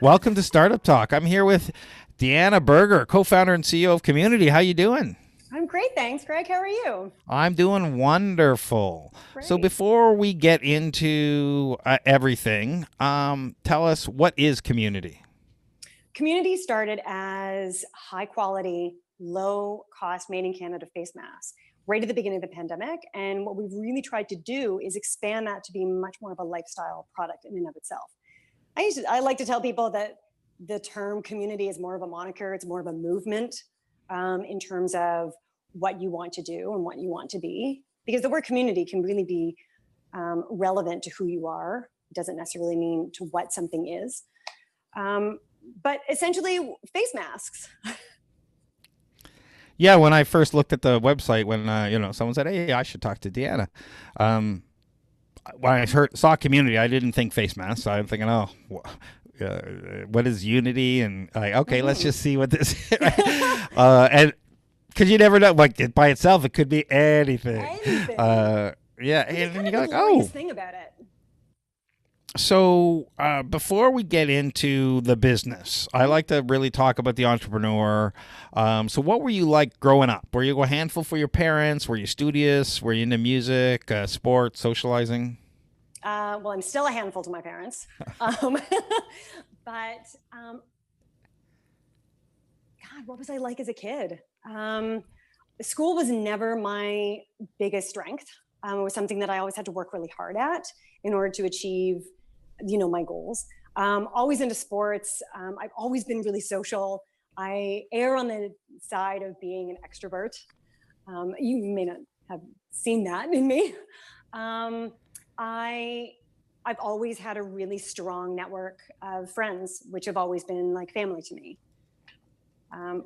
Welcome to Startup Talk. I'm here with Deanna Burger, co-founder and CEO of commUNITY. How you doing? I'm great, thanks, Greg. How are you? I'm doing wonderful. So Great. before we get into everything, tell us, what is commUNITY? commUNITY started as high quality, low cost, made in Canada face masks right at the beginning of the pandemic. And what we've really tried to do is expand that to be much more of a lifestyle product in and of itself. I like to tell people that the term community is more of a moniker, it's more of a movement in terms of what you want to do and what you want to be. Because the word community can really be relevant to who you are. It doesn't necessarily mean to what something is. But essentially, face masks. Yeah, when I first looked at the website, when someone said, "Hey, I should talk to Deanna," when I saw commUNITY, I didn't think face masks. I'm thinking, oh, what is unity? And like, okay, let's just see what this is. And because you never know, like it by itself, it could be anything. Anything. Yeah, and then you're like, oh. Thing about it. So before we get into the business, I like to really talk about the entrepreneur. So what were you like growing up? Were you a handful for your parents? Were you studious? Were you into music, sports, socializing? Well, I'm still a handful to my parents. But God, what was I like as a kid? School was never my biggest strength. It was something that I always had to work really hard at in order to achieve, my goals. Always into sports. I've always been really social. I err on the side of being an extrovert. You may not have seen that in me. I've always had a really strong network of friends, which have always been like family to me.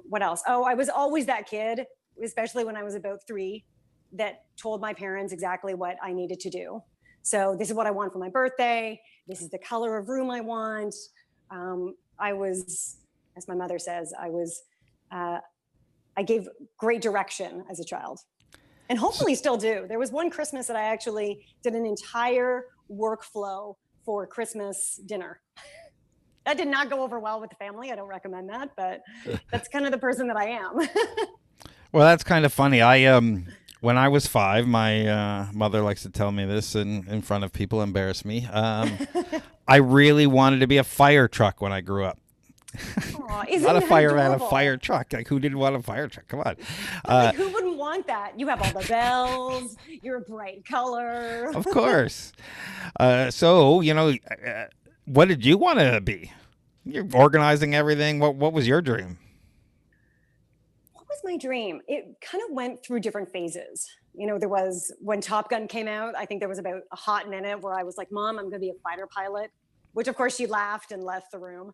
What else? Oh, I was always that kid, especially when I was about 3, that told my parents exactly what I needed to do. So this is what I want for my birthday. This is the color of room I want. I was, as my mother says, I gave great direction as a child. And hopefully still do. There was one Christmas that I actually did an entire workflow for Christmas dinner. That did not go over well with the family. I don't recommend that, but that's kind of the person that I am. Well, that's kind of funny. When I was 5, my mother likes to tell me this in front of people, embarrass me. I really wanted to be a fire truck when I grew up. Aww, Not a fireman, adorable? a fire truck. Like, who didn't want a fire truck? Come on. Like, who wouldn't want that? You have all the bells. You're a bright color. Of course. So, what did you want to be? You're organizing everything. What was your dream? What was my dream? It kind of went through different phases. There was, when Top Gun came out, I think there was about a hot minute where I was like, Mom, I'm going to be a fighter pilot, which of course she laughed and left the room.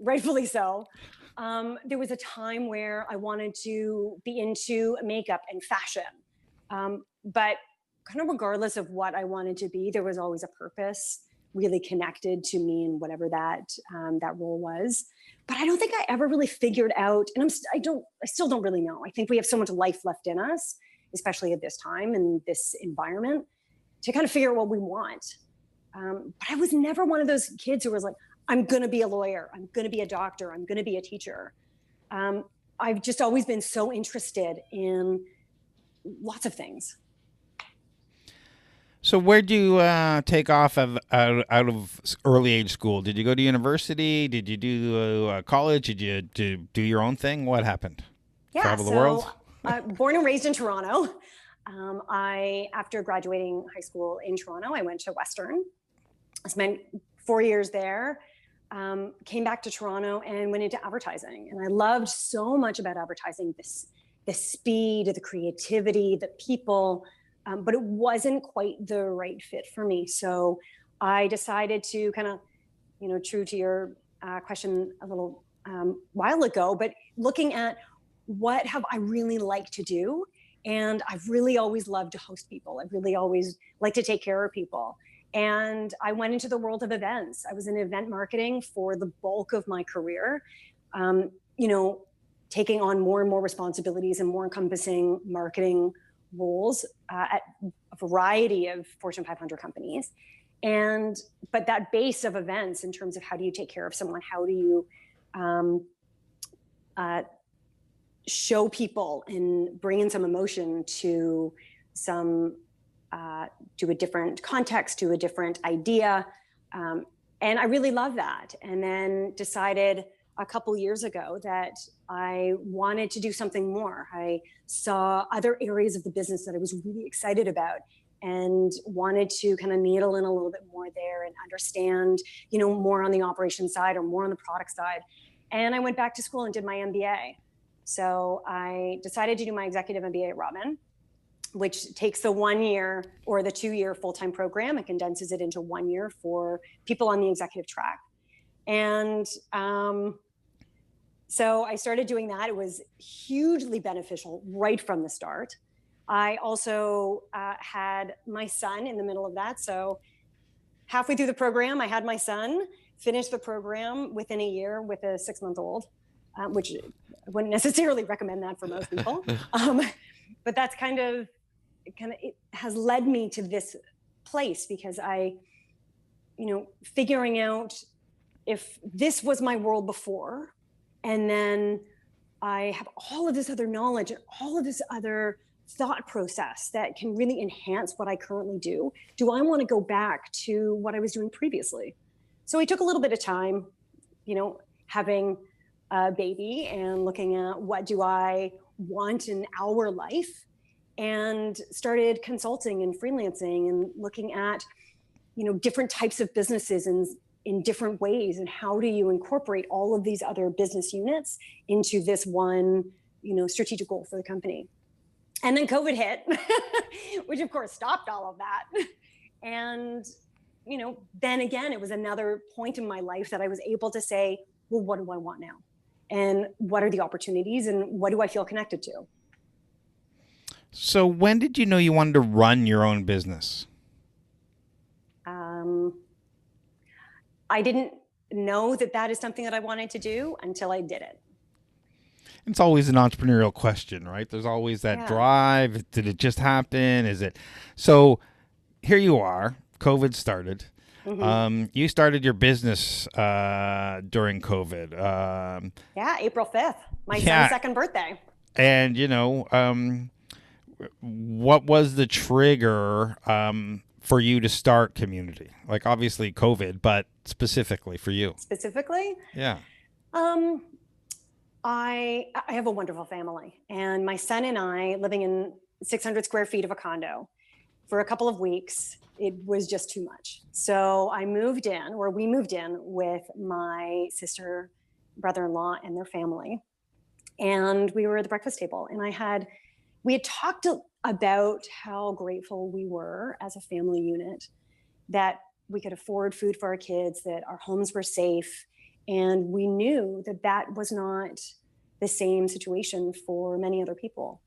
Rightfully so. There was a time where I wanted to be into makeup and fashion. But kind of regardless of what I wanted to be, there was always a purpose really connected to me and whatever that role was. But I don't think I ever really figured out, and I still don't really know. I think we have so much life left in us, especially at this time and this environment, to kind of figure out what we want. But I was never one of those kids who was like, I'm going to be a lawyer. I'm going to be a doctor. I'm going to be a teacher. I've just always been so interested in lots of things. So where'd you take off out of early age school? Did you go to university? Did you do college? Did you do your own thing? What happened? Yeah, Travel the world? Born and raised in Toronto. After graduating high school in Toronto, I went to Western. I spent 4 years there. Came back to Toronto and went into advertising. And I loved so much about advertising, the speed, the creativity, the people, but it wasn't quite the right fit for me. So I decided to kind of, true to your question a little while ago, but looking at what have I really liked to do? And I've really always loved to host people. I've really always liked to take care of people. And I went into the world of events. I was in event marketing for the bulk of my career, taking on more and more responsibilities and more encompassing marketing roles at a variety of Fortune 500 companies. But that base of events in terms of how do you take care of someone, how do you show people and bring in some emotion to a different context, to a different idea. And I really love that. And then decided a couple years ago that I wanted to do something more. I saw other areas of the business that I was really excited about and wanted to kind of needle in a little bit more there and understand, more on the operations side or more on the product side. And I went back to school and did my MBA. So I decided to do my executive MBA at Robin, which takes the 1 year or the 2 year full-time program and condenses it into 1 year for people on the executive track. And so I started doing that. It was hugely beneficial right from the start. I also had my son in the middle of that. So halfway through the program, I had my son, finished the program within a year with a 6-month-old, which I wouldn't necessarily recommend that for most people. But that's it has led me to this place because figuring out if this was my world before, and then I have all of this other knowledge and all of this other thought process that can really enhance what I currently do. Do I want to go back to what I was doing previously? So I took a little bit of time, having a baby and looking at what do I want in our life, and started consulting and freelancing and looking at, different types of businesses in different ways, and how do you incorporate all of these other business units into this one, strategic goal for the company. And then COVID hit, which of course stopped all of that. And, then again, it was another point in my life that I was able to say, well, what do I want now? And what are the opportunities and what do I feel connected to? So when did you know you wanted to run your own business? I didn't know that is something that I wanted to do until I did it. It's always an entrepreneurial question, right? There's always that drive. Did it just happen? Is it? So here you are. COVID started. Mm-hmm. You started your business during COVID. April 5th, my son's second birthday. And, what was the trigger for you to start commUNITY? Like, obviously COVID, but specifically for you. Specifically? Yeah. I have a wonderful family, and my son and I, living in 600 square feet of a condo for a couple of weeks, it was just too much. So we moved in with my sister, brother-in-law, and their family. And we were at the breakfast table, and we had talked about how grateful we were as a family unit that we could afford food for our kids, that our homes were safe. And we knew that was not the same situation for many other people.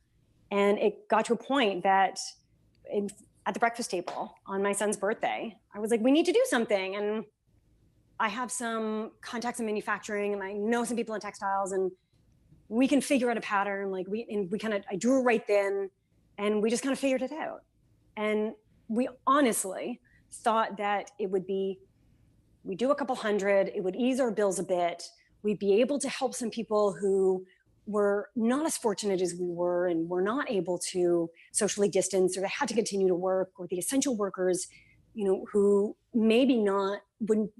And it got to a point that at the breakfast table on my son's birthday, I was like, we need to do something. And I have some contacts in manufacturing, and I know some people in textiles, and we can figure out a pattern. I drew it right then, and we just kind of figured it out. And we honestly thought that it would be, we do a couple hundred, it would ease our bills a bit. We'd be able to help some people who were not as fortunate as we were and were not able to socially distance, or they had to continue to work, or the essential workers, who maybe wouldn't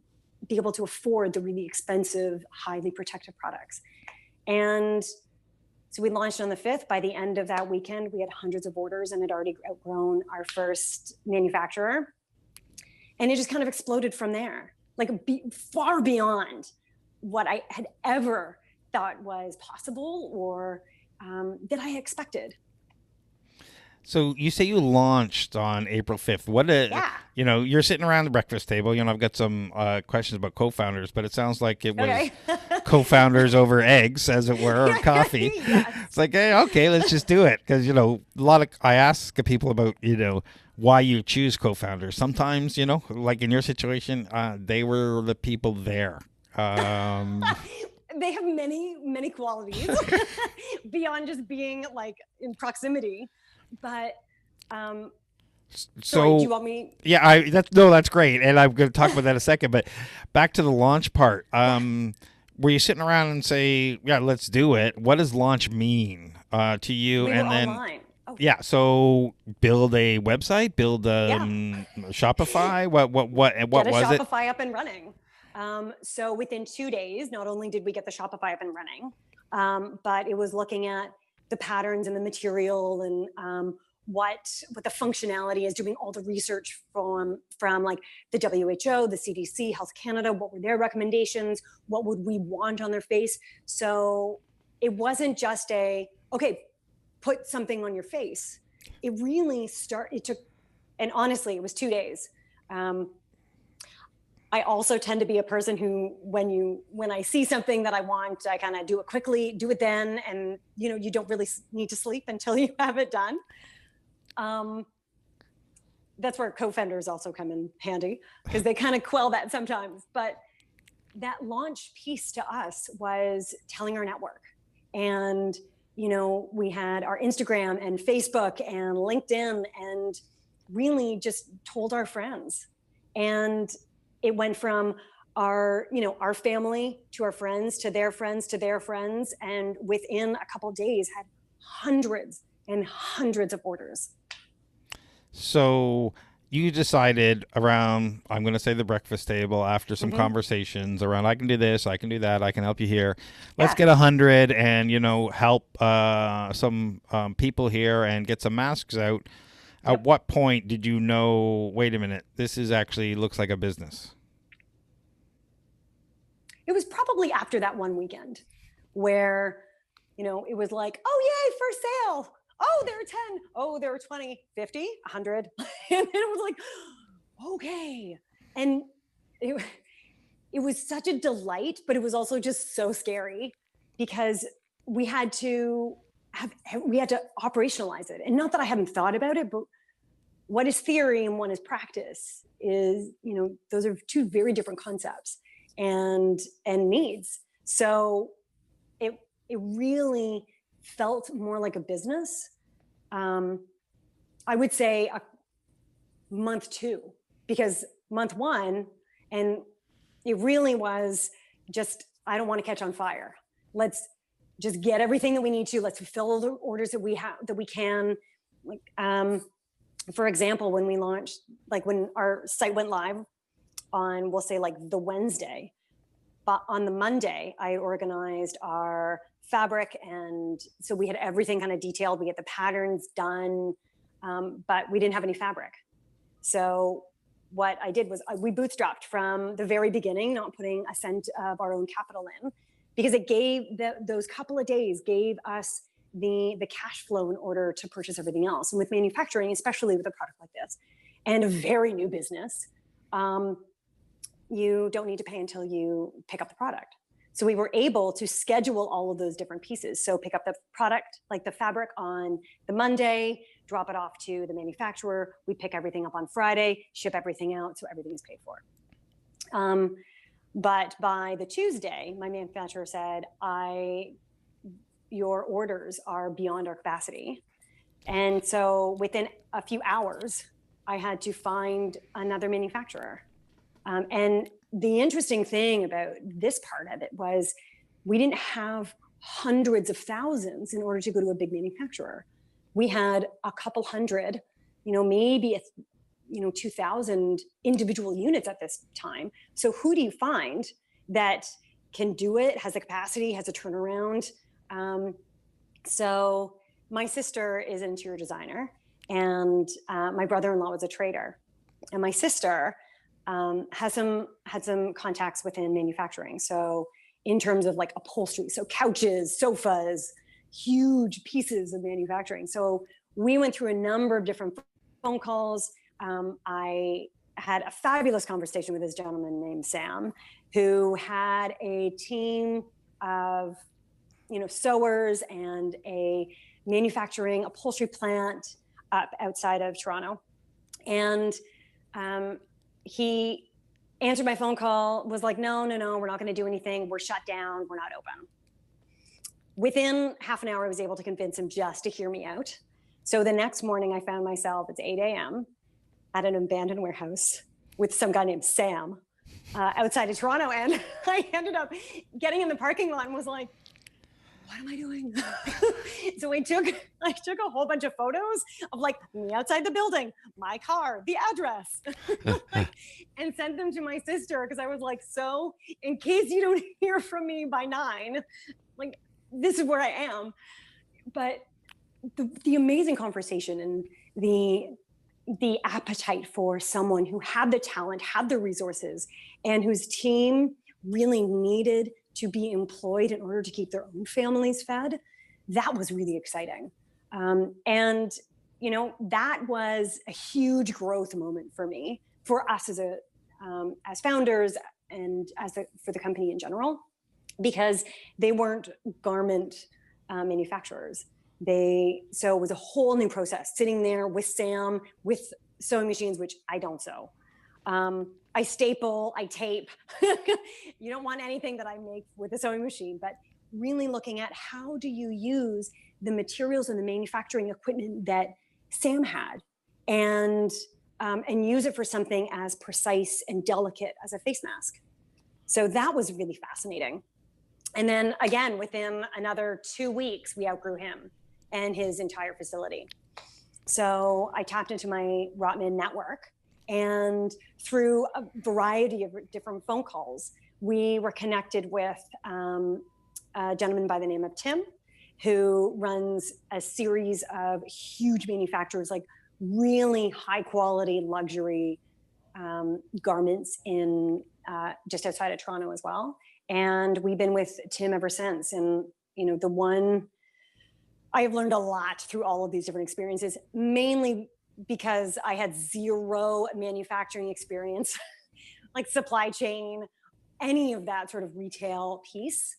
be able to afford the really expensive, highly protective products. And so we launched on the 5th. By the end of that weekend, we had hundreds of orders and had already outgrown our first manufacturer. And it just kind of exploded from there, far beyond what I had ever thought was possible or that I expected. So you say you launched on April 5th. You're sitting around the breakfast table. I've got some questions about co-founders, but it sounds like it was co-founders over eggs, as it were, or coffee. Yes. It's like, hey, okay, let's just do it. Because, I ask people about, why you choose co-founders. Sometimes, like in your situation, they were the people there. They have many, many qualities beyond just being in proximity. But Sorry, do So you want me? yeah, that's great, and I'm going to talk about that in a second. But back to the launch part. Yeah, Were you sitting around and say, "Yeah, let's do it"? What does launch mean to you? we were And then online. Oh, yeah, so build a website, build yeah. Shopify. What Get a was it? Shopify up and running. So within 2 days, not only did we get the Shopify up and running, but it was looking at the patterns and the material and what the functionality is, doing all the research from like the WHO, the CDC, Health Canada. What were their recommendations? What would we want on their face? So it wasn't just okay, put something on your face. It really it took, and honestly, it was 2 days. I also tend to be a person who, when I see something that I want, I kind of do it quickly, do it then, and you don't really need to sleep until you have it done. That's where co-founders also come in handy, because they kind of quell that sometimes. But that launch piece to us was telling our network, and we had our Instagram and Facebook and LinkedIn, and really just told our friends. And it went from our family to our friends to their friends to their friends, and within a couple of days had hundreds and hundreds of orders. So you decided around, I'm going to say the breakfast table, after some conversations around, I can do this, I can do that, I can help you here. Let's get 100 and, help some people here and get some masks out. Yep. At what point did you know, wait a minute, this is actually looks like a business? It was probably after that one weekend where, it was like, oh, yay, first sale. Oh, there are 10. Oh, there are 20, 50, 100. And then it was like, okay. And it was such a delight, but it was also just so scary, because we had to operationalize it. And not that I hadn't thought about it, but what is theory and what is practice is, those are two very different concepts and needs. So it really felt more like a business. I would say month 2, because month 1, and it really was just, I don't want to catch on fire. Let's just get everything that we need to. Let's fulfill the orders that we can. For example, when we launched, like when our site went live on, we'll say like the Wednesday, but on the Monday, I organized our fabric. And so we had everything kind of detailed. We had the patterns done, but we didn't have any fabric. So what I did was we bootstrapped from the very beginning, not putting a cent of our own capital in, because it gave those couple of days gave us the cash flow in order to purchase everything else. And with manufacturing, especially with a product like this and a very new business, you don't need to pay until you pick up the product. So we were able to schedule all of those different pieces. So pick up the product, like the fabric, on the Monday, drop it off to the manufacturer. We pick everything up on Friday, ship everything out, so everything is paid for. But by the Tuesday, my manufacturer said, your orders are beyond our capacity. And so within a few hours, I had to find another manufacturer. And the interesting thing about this part of it was we didn't have hundreds of thousands in order to go to a big manufacturer. We had a couple hundred, maybe 2,000 individual units at this time. So who do you find that can do it, has the capacity, has a turnaround? So my sister is an interior designer, and my brother-in-law was a trader. And my sister had some contacts within manufacturing. So in terms of like upholstery, so couches, sofas, huge pieces of manufacturing. So we went through a number of different phone calls. I had a fabulous conversation with this gentleman named Sam, who had a team of, sewers and a manufacturing upholstery plant up outside of Toronto. And he answered my phone call, was like, no, we're not going to do anything. We're shut down. We're not open. Within half an hour, I was able to convince him just to hear me out. So the next morning I found myself, it's 8 a.m. at an abandoned warehouse with some guy named Sam outside of Toronto. And I ended up getting in the parking lot and was like, what am I doing? So I took a whole bunch of photos of like me outside the building, my car, the address, and sent them to my sister because I was like, so in case you don't hear from me by 9, like this is where I am. But the amazing conversation and the appetite for someone who had the talent, had the resources, and whose team really needed to be employed in order to keep their own families fed, that was really exciting. And that was a huge growth moment for me, for us as founders, and for the company in general, because they weren't garment manufacturers. So it was a whole new process, sitting there with Sam, with sewing machines, which I don't sew. I staple, I tape. You don't want anything that I make with a sewing machine, but really looking at how do you use the materials and the manufacturing equipment that Sam had, and use it for something as precise and delicate as a face mask. So that was really fascinating. And then again, within another 2 weeks, we outgrew him and his entire facility. So I tapped into my Rotman network, and through a variety of different phone calls, we were connected with a gentleman by the name of Tim, who runs a series of huge manufacturers, like really high quality luxury garments in just outside of Toronto as well. And we've been with Tim ever since. And I have learned a lot through all of these different experiences, mainly because I had zero manufacturing experience, like supply chain, any of that sort of retail piece,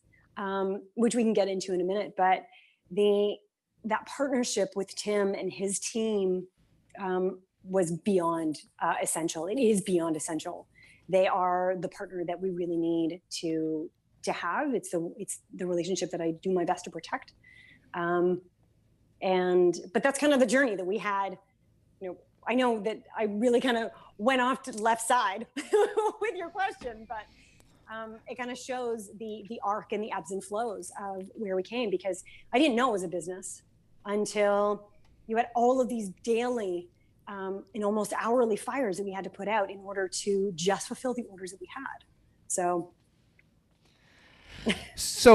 which we can get into in a minute. But that partnership with Tim and his team was beyond essential. It is beyond essential. They are the partner that we really need to have. It's the relationship that I do my best to protect. But that's kind of the journey that we had. I know that I really kind of went off to the left side with your question, but it kind of shows the arc and the ebbs and flows of where we came, because I didn't know it was a business until you had all of these daily and almost hourly fires that we had to put out in order to just fulfill the orders that we had. So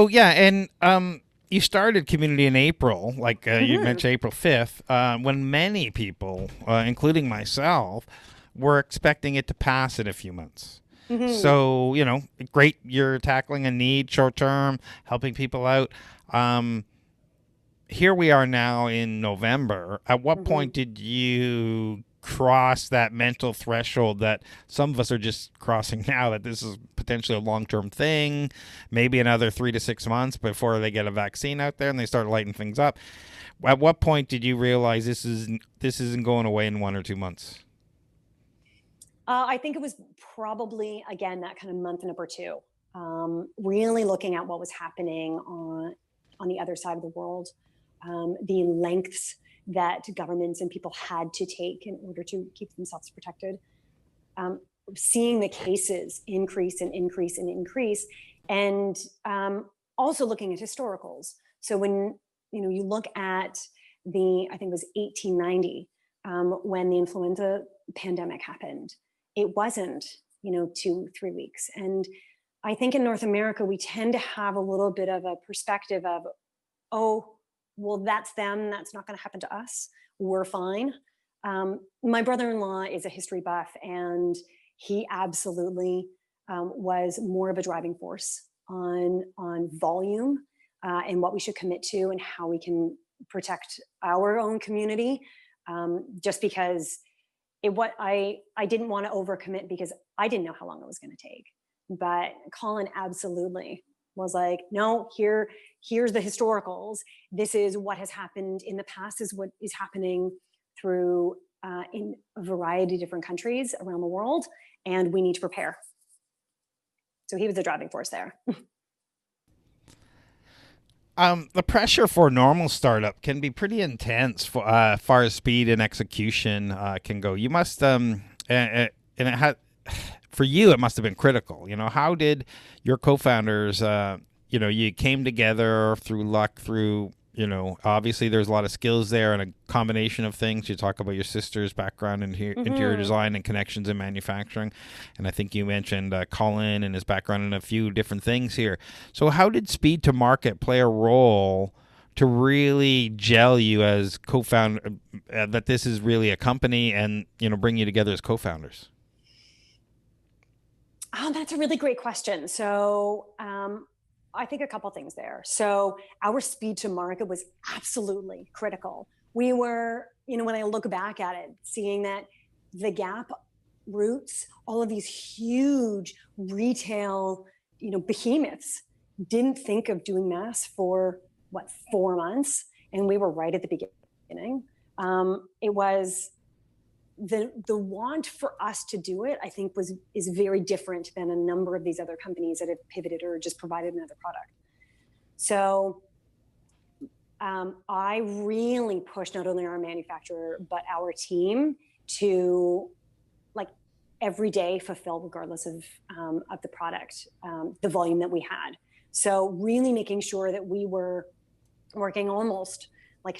yeah, and you started commUNITY in April, like you mentioned, April 5th, when many people, including myself, were expecting it to pass in a few months. So, great, you're tackling a need short term, helping people out. Here we are now in November. At what point did you cross that mental threshold that some of us are just crossing now, that this is potentially a long-term thing, maybe another 3 to 6 months before they get a vaccine out there and they start lighting things up? At what point did you realize this isn't going away in 1 or 2 months? I think it was probably, again, that kind of month number 2, really looking at what was happening on the other side of the world, the lengths that governments and people had to take in order to keep themselves protected, seeing the cases increase and increase and increase, and also looking at historicals. So when you look at I think it was 1890, when the influenza pandemic happened, it wasn't 2-3 weeks. And I think in North America, we tend to have a little bit of a perspective of, oh, well, that's them. That's not going to happen to us. We're fine. My brother-in-law is a history buff, and he absolutely was more of a driving force on volume and what we should commit to and how we can protect our own community. Just because I didn't want to overcommit, because I didn't know how long it was going to take. But Colin absolutely was like, no, here's the historicals. This is what has happened in the past, is what is happening through in a variety of different countries around the world, and we need to prepare. So he was the driving force there. The pressure for a normal startup can be pretty intense for far as speed and execution can go. You must and it had for you it must have been critical. You know, how did your co-founders you came together through luck, through obviously there's a lot of skills there and a combination of things. You talk about your sister's background in interior design and connections in manufacturing, and I think you mentioned Colin and his background in a few different things here. So how did speed to market play a role to really gel you as co-founder, that this is really a company, and bring you together as co-founders? Oh, that's a really great question. So I think a couple things there. So our speed to market was absolutely critical. We were, when I look back at it, seeing that the Gap Roots, all of these huge retail, behemoths didn't think of doing mass for 4 months, and we were right at the beginning. It was the want for us to do it, I think, is very different than a number of these other companies that have pivoted or just provided another product. So I really pushed not only our manufacturer but our team to every day fulfill, regardless of the product, the volume that we had. So really making sure that we were working almost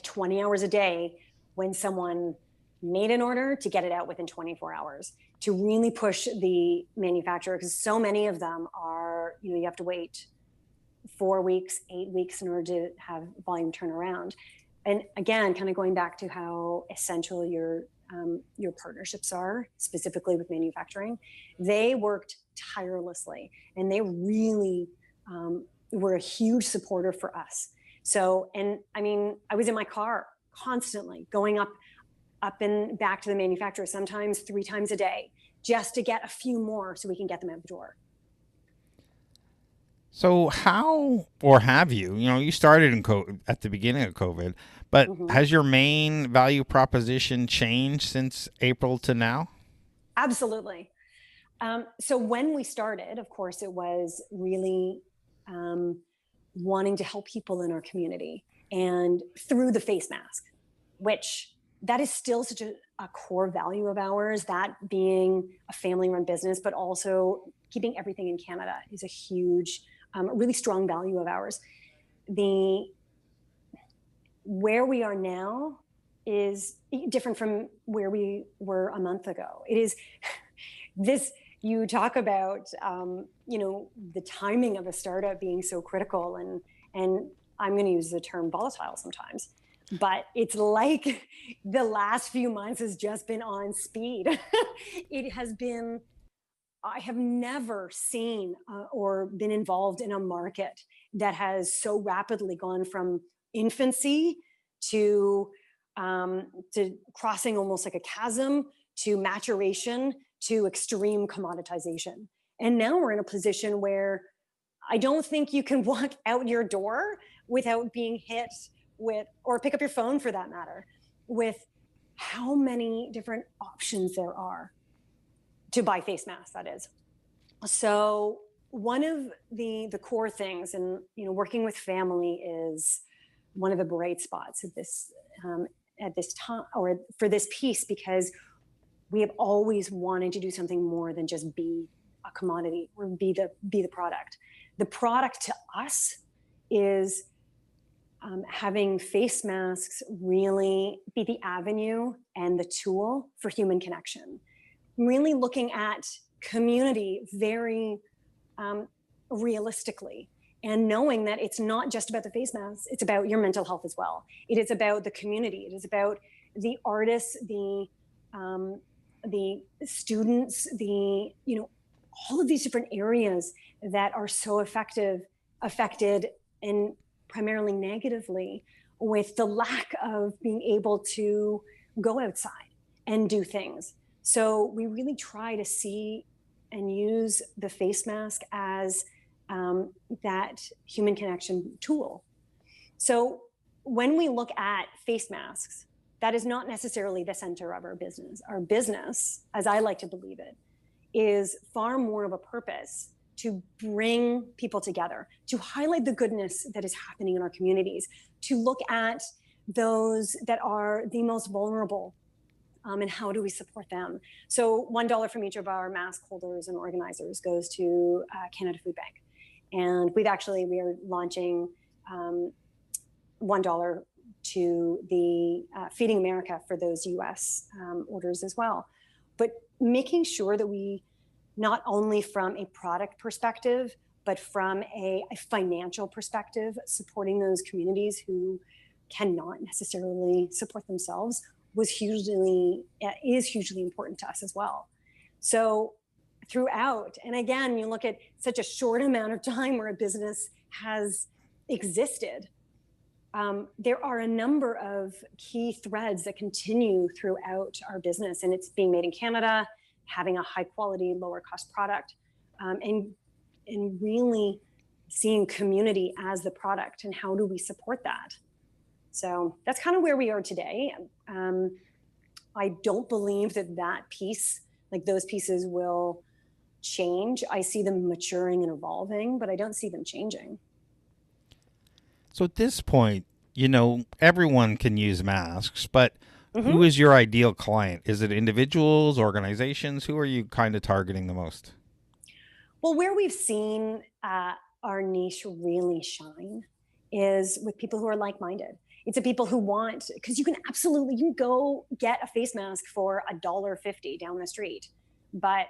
20 hours a day when someone made an order to get it out within 24 hours, to really push the manufacturer, because so many of them are, you have to wait 4 weeks, 8 weeks in order to have volume turnaround. And again, kind of going back to how essential your partnerships are, specifically with manufacturing, they worked tirelessly, and they really were a huge supporter for us. So, and I mean, I was in my car constantly going up and back to the manufacturer, sometimes 3 times a day, just to get a few more so we can get them out the door. So how, or have you, you started at the beginning of COVID, but has your main value proposition changed since April to now? Absolutely. So when we started, of course, it was really wanting to help people in our community, and through the face mask, which that is still such a core value of ours, that being a family-run business, but also keeping everything in Canada is a huge, really strong value of ours. Where we are now is different from where we were a month ago. It is this, you talk about, the timing of a startup being so critical, and I'm going to use the term volatile sometimes, but it's like the last few months has just been on speed. It has been, I have never seen or been involved in a market that has so rapidly gone from infancy to crossing almost like a chasm, to maturation, to extreme commoditization. And now we're in a position where I don't think you can walk out your door without being hit with, or pick up your phone for that matter, with how many different options there are to buy face masks, that is. So one of the core things, and working with family is one of the bright spots at this time, or for this piece, because we have always wanted to do something more than just be a commodity or be the product. The product to us is having face masks really be the avenue and the tool for human connection. Really looking at community very realistically, and knowing that it's not just about the face masks, it's about your mental health as well. It is about the community. It is about the artists, the students, all of these different areas that are so affected and primarily negatively with the lack of being able to go outside and do things. So we really try to see and use the face mask as that human connection tool. So when we look at face masks, that is not necessarily the center of our business. Our business, as I like to believe it, is far more of a purpose to bring people together, to highlight the goodness that is happening in our communities, to look at those that are the most vulnerable, and how do we support them. So $1 from each of our mask holders and organizers goes to Canada Food Bank. And we are launching $1 to the Feeding America for those US orders as well. But making sure that we, not only from a product perspective, but from a financial perspective, supporting those communities who cannot necessarily support themselves is hugely important to us as well. So throughout, and again, you look at such a short amount of time where a business has existed, there are a number of key threads that continue throughout our business, and it's being made in Canada, having a high quality, lower cost product, and really seeing community as the product, and how do we support that? So that's kind of where we are today. I don't believe that piece, like those pieces, will change. I see them maturing and evolving, but I don't see them changing. So at this point, everyone can use masks, but who is your ideal client? Is it individuals, organizations? Who are you kind of targeting the most? Well, where we've seen our niche really shine is with people who are like-minded. It's the people who want, because you can go get a face mask for $1.50 down the street. But,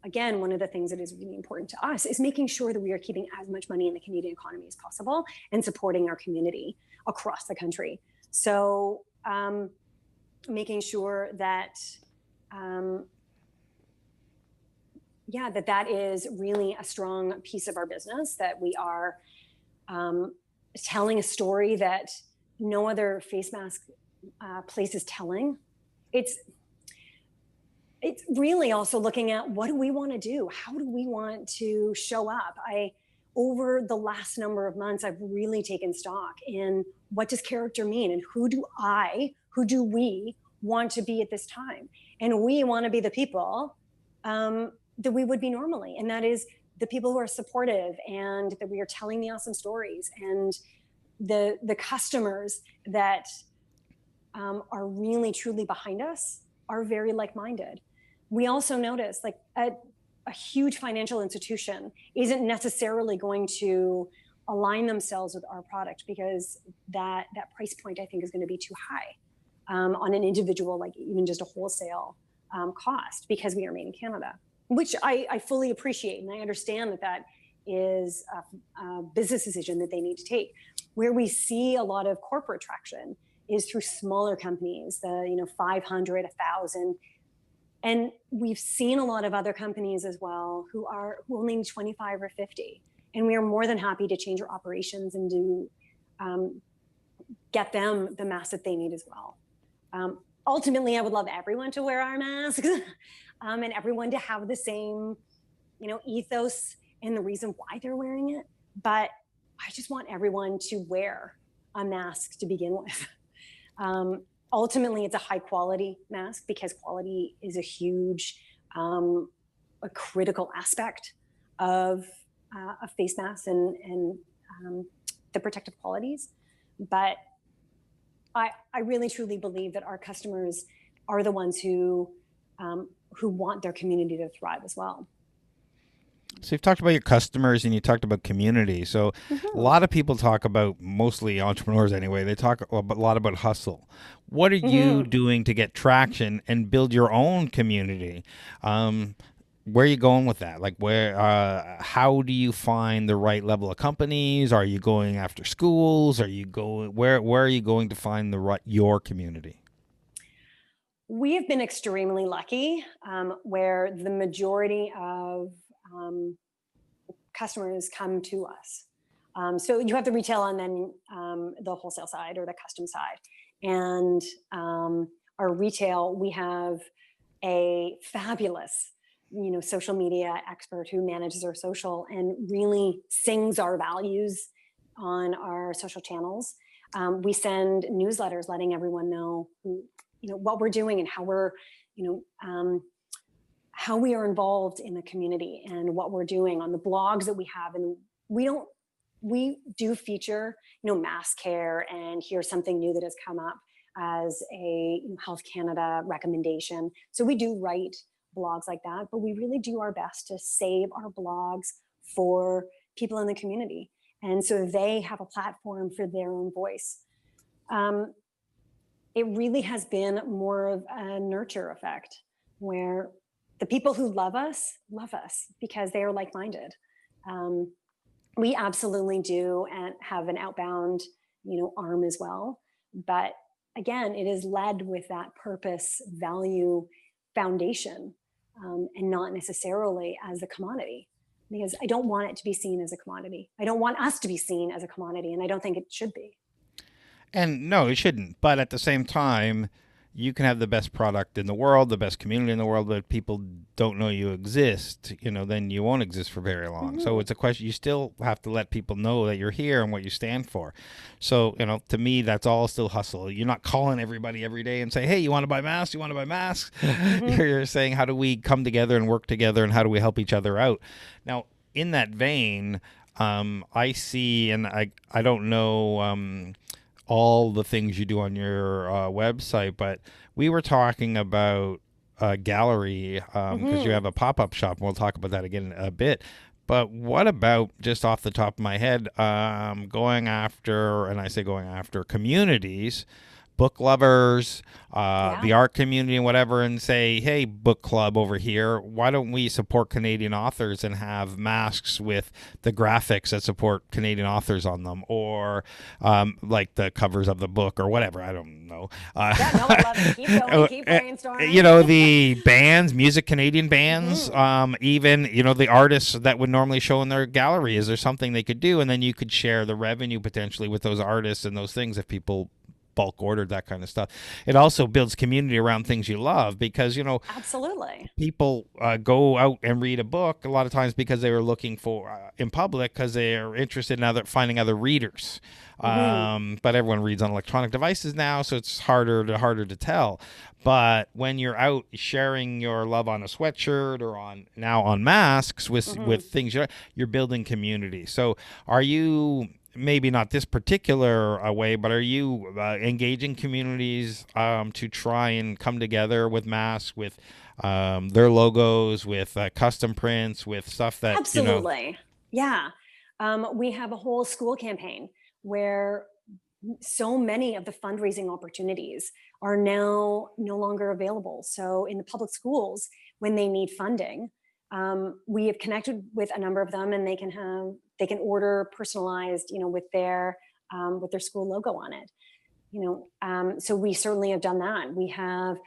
again, one of the things that is really important to us is making sure that we are keeping as much money in the Canadian economy as possible and supporting our community across the country. So making sure that, that is really a strong piece of our business, that we are telling a story that no other face mask place is telling. It's really also looking at, what do we want to do? How do we want to show up? Over the last number of months, I've really taken stock in, what does character mean, and who do we want to be at this time? And we want to be the people that we would be normally. And that is the people who are supportive, and that we are telling the awesome stories, and the customers that are really truly behind us are very like-minded. We also notice, like, a huge financial institution isn't necessarily going to align themselves with our product, because that price point, I think, is going to be too high on an individual, like even just a wholesale cost, because we are made in Canada, which I fully appreciate. And I understand that is a business decision that they need to take. Where we see a lot of corporate traction is through smaller companies, the 500, 1,000. And we've seen a lot of other companies as well who only need 25 or 50. And we are more than happy to change our operations and get them the mask that they need as well. Ultimately, I would love everyone to wear our masks and everyone to have the same, ethos and the reason why they're wearing it. But I just want everyone to wear a mask to begin with. Ultimately, it's a high quality mask, because quality is a huge, a critical aspect of a face mask and the protective qualities. But I really truly believe that our customers are the ones who want their community to thrive as well. So you've talked about your customers and you talked about community. So a lot of people talk about, mostly entrepreneurs anyway, they talk a lot about hustle. What are you doing to get traction and build your own community? Where are you going with that? Like, how do you find the right level of companies? Are you going after schools? Where are you going to find your community? We have been extremely lucky, where the majority of customers come to us. So you have the retail and then the wholesale side, or the custom side. And our retail, we have a fabulous, social media expert who manages our social and really sings our values on our social channels. We send newsletters letting everyone know what we're doing and how we're, how we are involved in the community and what we're doing on the blogs that we have. And we do feature, mass care, and here's something new that has come up as a Health Canada recommendation. So we do write blogs like that, but we really do our best to save our blogs for people in the community. And so they have a platform for their own voice. It really has been more of a nurture effect where the people who love us because they are like-minded. We absolutely do and have an outbound, arm as well. But again, it is led with that purpose, value, foundation, and not necessarily as a commodity. Because I don't want it to be seen as a commodity. I don't want us to be seen as a commodity, and I don't think it should be. And no, it shouldn't. But at the same time, you can have the best product in the world, the best community in the world, but if people don't know you exist, then you won't exist for very long. Mm-hmm. So it's a question. You still have to let people know that you're here and what you stand for. So, to me, that's all still hustle. You're not calling everybody every day and say, hey, you want to buy masks? You want to buy masks? Mm-hmm. You're saying, how do we come together and work together, and how do we help each other out? Now, in that vein, I see, and I don't know all the things you do on your website, but we were talking about a gallery because you have a pop-up shop, and we'll talk about that again in a bit. But what about, just off the top of my head, going after communities, book lovers, the art community and whatever, and say, hey, book club over here, why don't we support Canadian authors and have masks with the graphics that support Canadian authors on them, or like the covers of the book or whatever. I don't know. I love it. Keep going, keep brainstorming. The bands, Canadian bands, even, the artists that would normally show in their gallery. Is there something they could do? And then you could share the revenue potentially with those artists and those things if people bulk ordered that kind of stuff. It also builds community around things you love, because absolutely, people go out and read a book a lot of times because they were looking for in public, because they are interested in finding other readers. Mm-hmm. But everyone reads on electronic devices now, so it's harder to tell. But when you're out sharing your love on a sweatshirt or on masks with things, you're building community. So are you, maybe not this particular way, but are you engaging communities to try and come together with masks, with their logos, with custom prints, with stuff that absolutely, yeah. We have a whole school campaign where so many of the fundraising opportunities are now no longer available. So in the public schools, when they need funding, we have connected with a number of them, and they can order personalized, with their school logo on it. So we certainly have done that. We have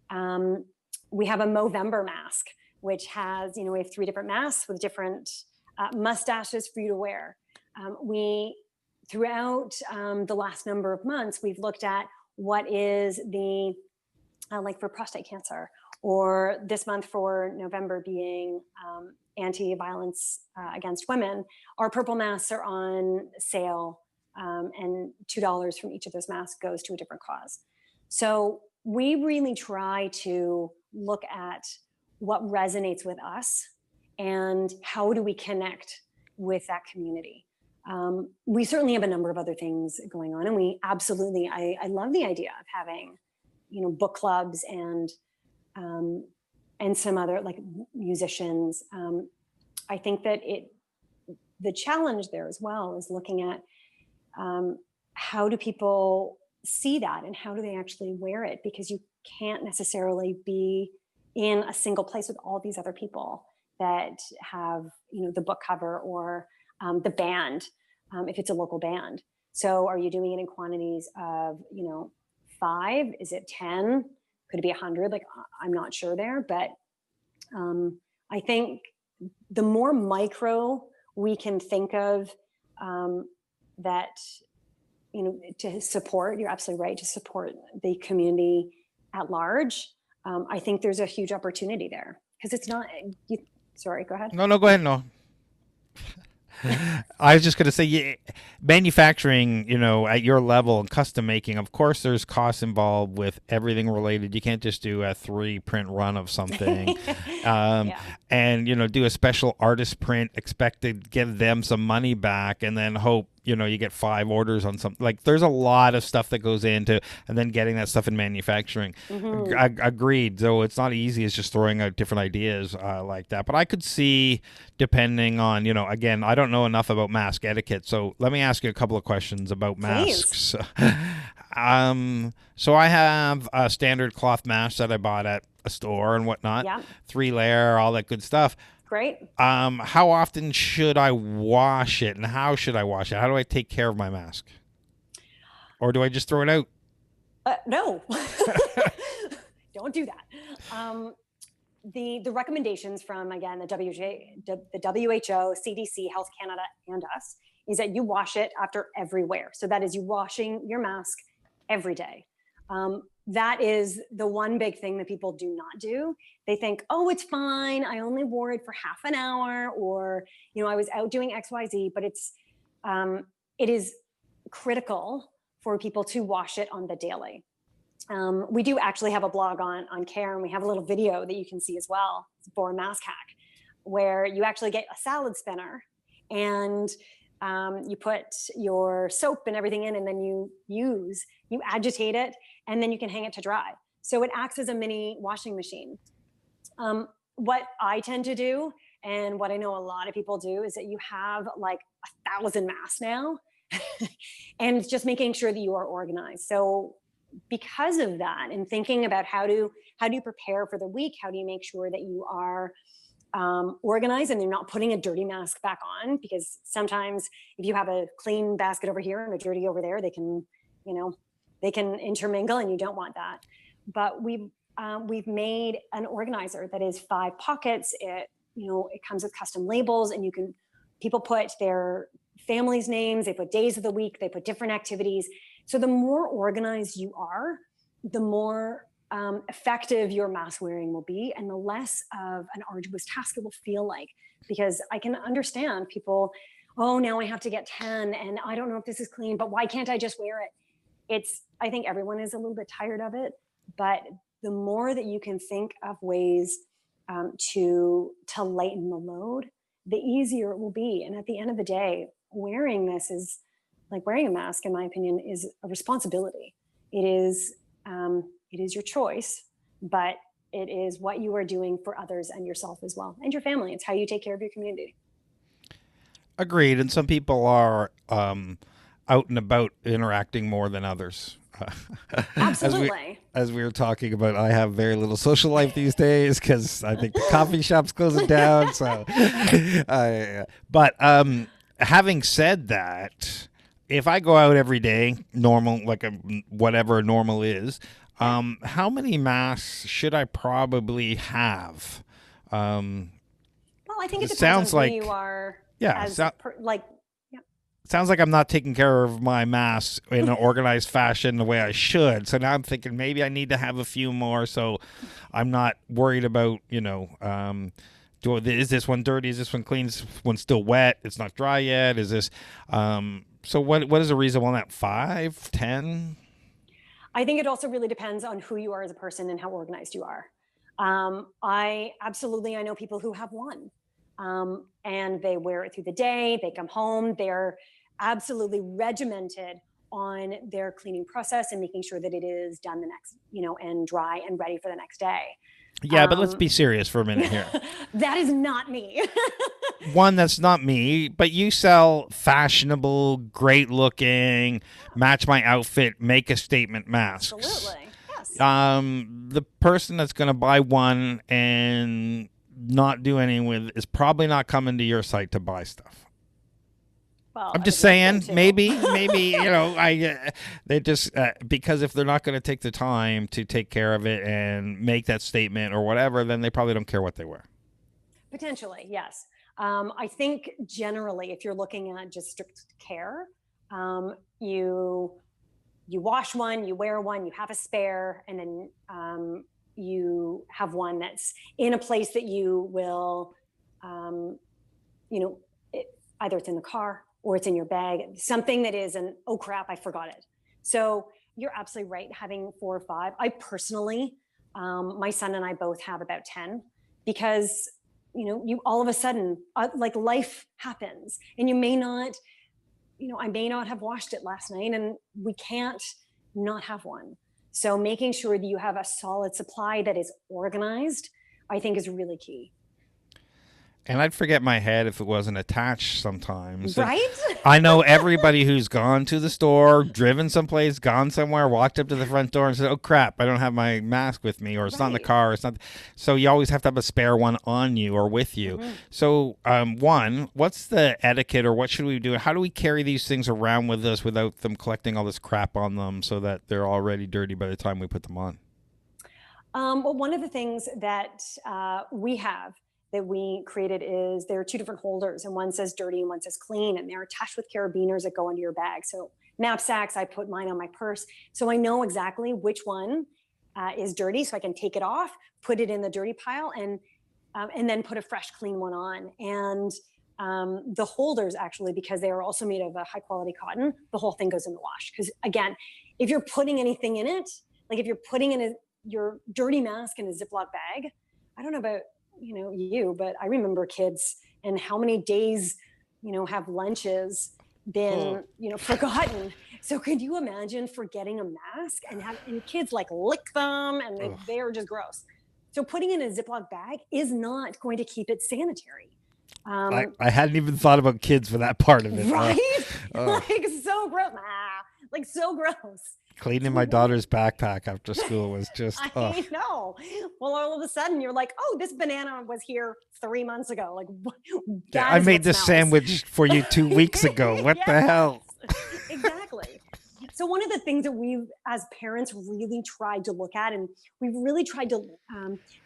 a Movember mask, which has, we have 3 different masks with different mustaches for you to wear. Throughout the last number of months, we've looked at what is the like for prostate cancer, or this month for November being anti-violence against women. Our purple masks are on sale, and $2 from each of those masks goes to a different cause. So we really try to look at what resonates with us and how do we connect with that community. We certainly have a number of other things going on, and we absolutely, I love the idea of having, book clubs and some other, like, musicians. I think that the challenge there as well is looking at how do people see that and how do they actually wear it, because you can't necessarily be in a single place with all these other people that have, the book cover or the band, if it's a local band. So are you doing it in quantities of, 5? Is it 10? Could it be 100? Like, I'm not sure there, but I think the more micro we can think of that, to support, you're absolutely right, to support the community at large, I think there's a huge opportunity there, because it's not, sorry, go ahead. No, go ahead. No. I was just going to say, yeah, manufacturing, at your level and custom making, of course, there's costs involved with everything related. You can't just do a 3 print run of something, um, Yeah. and do a special artist print, expect to give them some money back, and then hope you get 5 orders on something. Like, there's a lot of stuff that goes into, and then getting that stuff in manufacturing. Hmm. Agreed. So it's not easy as just throwing out different ideas like that. But I could see, depending on, again, I don't know enough about mask etiquette. So let me ask you a couple of questions about Please. masks. So I have a standard cloth mask that I bought at a store and whatnot, Yeah. 3 layer, all that good stuff. Great. How often should I wash it, and how should I wash it? How do I take care of my mask? Or do I just throw it out? No, don't do that. The recommendations from, again, the WHO, CDC, Health Canada, and us is that you wash it after every wear. So that is you washing your mask every day. That is the one big thing that people do not do. They think, oh, it's fine. I only wore it for half an hour, or I was out doing XYZ. But it is critical for people to wash it on the daily. We do actually have a blog on care, and we have a little video that you can see as well for a mask hack, where you actually get a salad spinner, and you put your soap and everything in, and then you agitate it, and then you can hang it to dry. So it acts as a mini washing machine. What I tend to do, and what I know a lot of people do, is that you have like 1,000 masks now, and it's just making sure that you are organized. So because of that, and thinking about how do you prepare for the week, how do you make sure that you are organized and you're not putting a dirty mask back on, because sometimes if you have a clean basket over here and a dirty over there, they can intermingle, and you don't want that. But we've made an organizer that is 5 pockets. It comes with custom labels, and people put their families' names, they put days of the week, they put different activities. So the more organized you are, the more effective your mask wearing will be, and the less of an arduous task it will feel like. Because I can understand people, oh, now I have to get 10, and I don't know if this is clean, but why can't I just wear it? I think everyone is a little bit tired of it, but the more that you can think of ways to lighten the load, the easier it will be. And at the end of the day, wearing this is like wearing a mask, in my opinion, is a responsibility. It is your choice, but it is what you are doing for others and yourself as well, and your family. It's how you take care of your community. Agreed. And some people are out and about interacting more than others. Absolutely. As we were talking about, I have very little social life these days because I think the coffee shop's closing down. So, but having said that, if I go out every day, normal, like whatever normal is, how many masks should I probably have? Well, I think it depends sounds on like, who you are. yeah, Yeah. sounds like I'm not taking care of my masks in an organized fashion the way I should. So now I'm thinking maybe I need to have a few more, so I'm not worried about, is this one dirty? Is this one clean? Is this one still wet? It's not dry yet. Is this? So what is the reasonable on that? 5, 10? I think it also really depends on who you are as a person and how organized you are. I know people who have one, and they wear it through the day. They come home, they're absolutely regimented on their cleaning process and making sure that it is done the next, and dry and ready for the next day. Yeah, but let's be serious for a minute here. That is not me. One, that's not me, but you sell fashionable, great looking, match my outfit, make a statement masks. Absolutely. Yes. The person that's going to buy one and not do anything with is probably not coming to your site to buy stuff. Well, I'm just saying, maybe, they just, because if they're not going to take the time to take care of it and make that statement or whatever, then they probably don't care what they wear. Potentially, yes. I think generally, if you're looking at just strict care, you wash one, you wear one, you have a spare, and then you have one that's in a place that you will, either it's in the car or it's in your bag, something that is an, oh crap, I forgot it. So you're absolutely right. Having 4 or 5, I personally, my son and I both have about 10, because you all of a sudden, like, life happens, and you may not, I may not have washed it last night, and we can't not have one. So making sure that you have a solid supply that is organized, I think, is really key. And I'd forget my head if it wasn't attached sometimes. And Right? I know everybody who's gone to the store, driven someplace, gone somewhere, walked up to the front door and said, "Oh crap, I don't have my mask with me," or "It's not in the Right. car." It's not. So you always have to have a spare one on you or with you. So, one, what's the etiquette, or what should we do? How do we carry these things around with us without them collecting all this crap on them, so that they're already dirty by the time we put them on? Well, one of the things that we have that we created is there are 2 different holders, and one says dirty and one says clean, and they're attached with carabiners that go into your bag. So knapsacks, I put mine on my purse, so I know exactly which one is dirty, so I can take it off, put it in the dirty pile, and then put a fresh, clean one on. And the holders, actually, because they are also made of a high quality cotton, the whole thing goes in the wash. Because again, if you're putting anything in it, like if you're putting in your dirty mask in a Ziploc bag, I don't know about you, but I remember kids and how many days have lunches been forgotten. So could you imagine forgetting a mask and kids like lick them, and they're just gross. So putting in a Ziploc bag is not going to keep it sanitary. I hadn't even thought about kids for that part of it. Right? Like, so gross. Like, so gross. Cleaning my daughter's backpack after school was just. I know. Well, all of a sudden you're like, oh, this banana was here 3 months ago. Like, I made this sandwich for you 2 weeks ago. What the hell? Exactly. So one of the things that we've, as parents, really tried to look at, and we've really tried to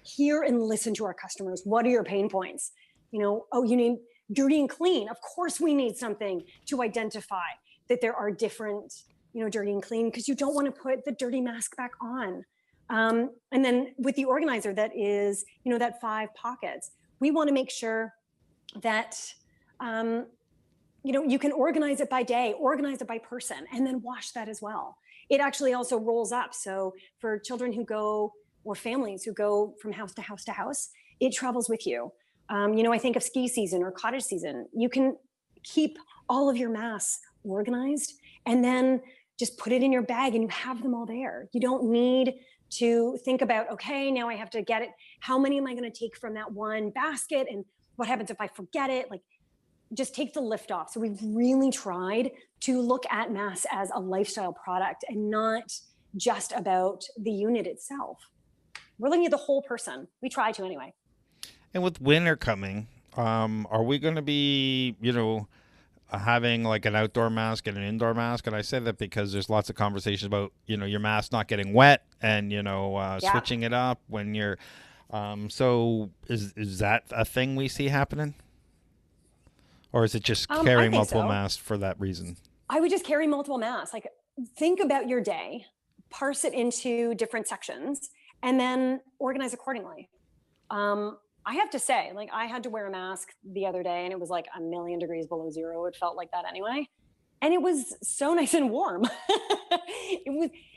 hear and listen to our customers. What are your pain points? Oh, you need dirty and clean. Of course, we need something to identify that there are different, dirty and clean, because you don't want to put the dirty mask back on. And then with the organizer that is, that 5 pockets, we want to make sure that, you can organize it by day, organize it by person, and then wash that as well. It actually also rolls up. So for children who go, or families who go from house to house to house, it travels with you. I think of ski season or cottage season. You can keep all of your masks organized and then just put it in your bag, and you have them all there. You don't need to think about, okay, now I have to get it. How many am I going to take from that one basket? And what happens if I forget it? Like, just take the lift off. So we've really tried to look at masks as a lifestyle product and not just about the unit itself. We're looking at the whole person. We try to, anyway. And with winter coming, are we going to be, having like an outdoor mask and an indoor mask? And I say that because there's lots of conversations about, your mask not getting wet and, switching it up when you're, so is that a thing we see happening? Or is it just carrying multiple masks for that reason? I would just carry multiple masks. Like, think about your day, parse it into different sections, and then organize accordingly. I have to say, like, I had to wear a mask the other day, and it was like a million degrees below zero. It felt like that anyway. And it was so nice and warm.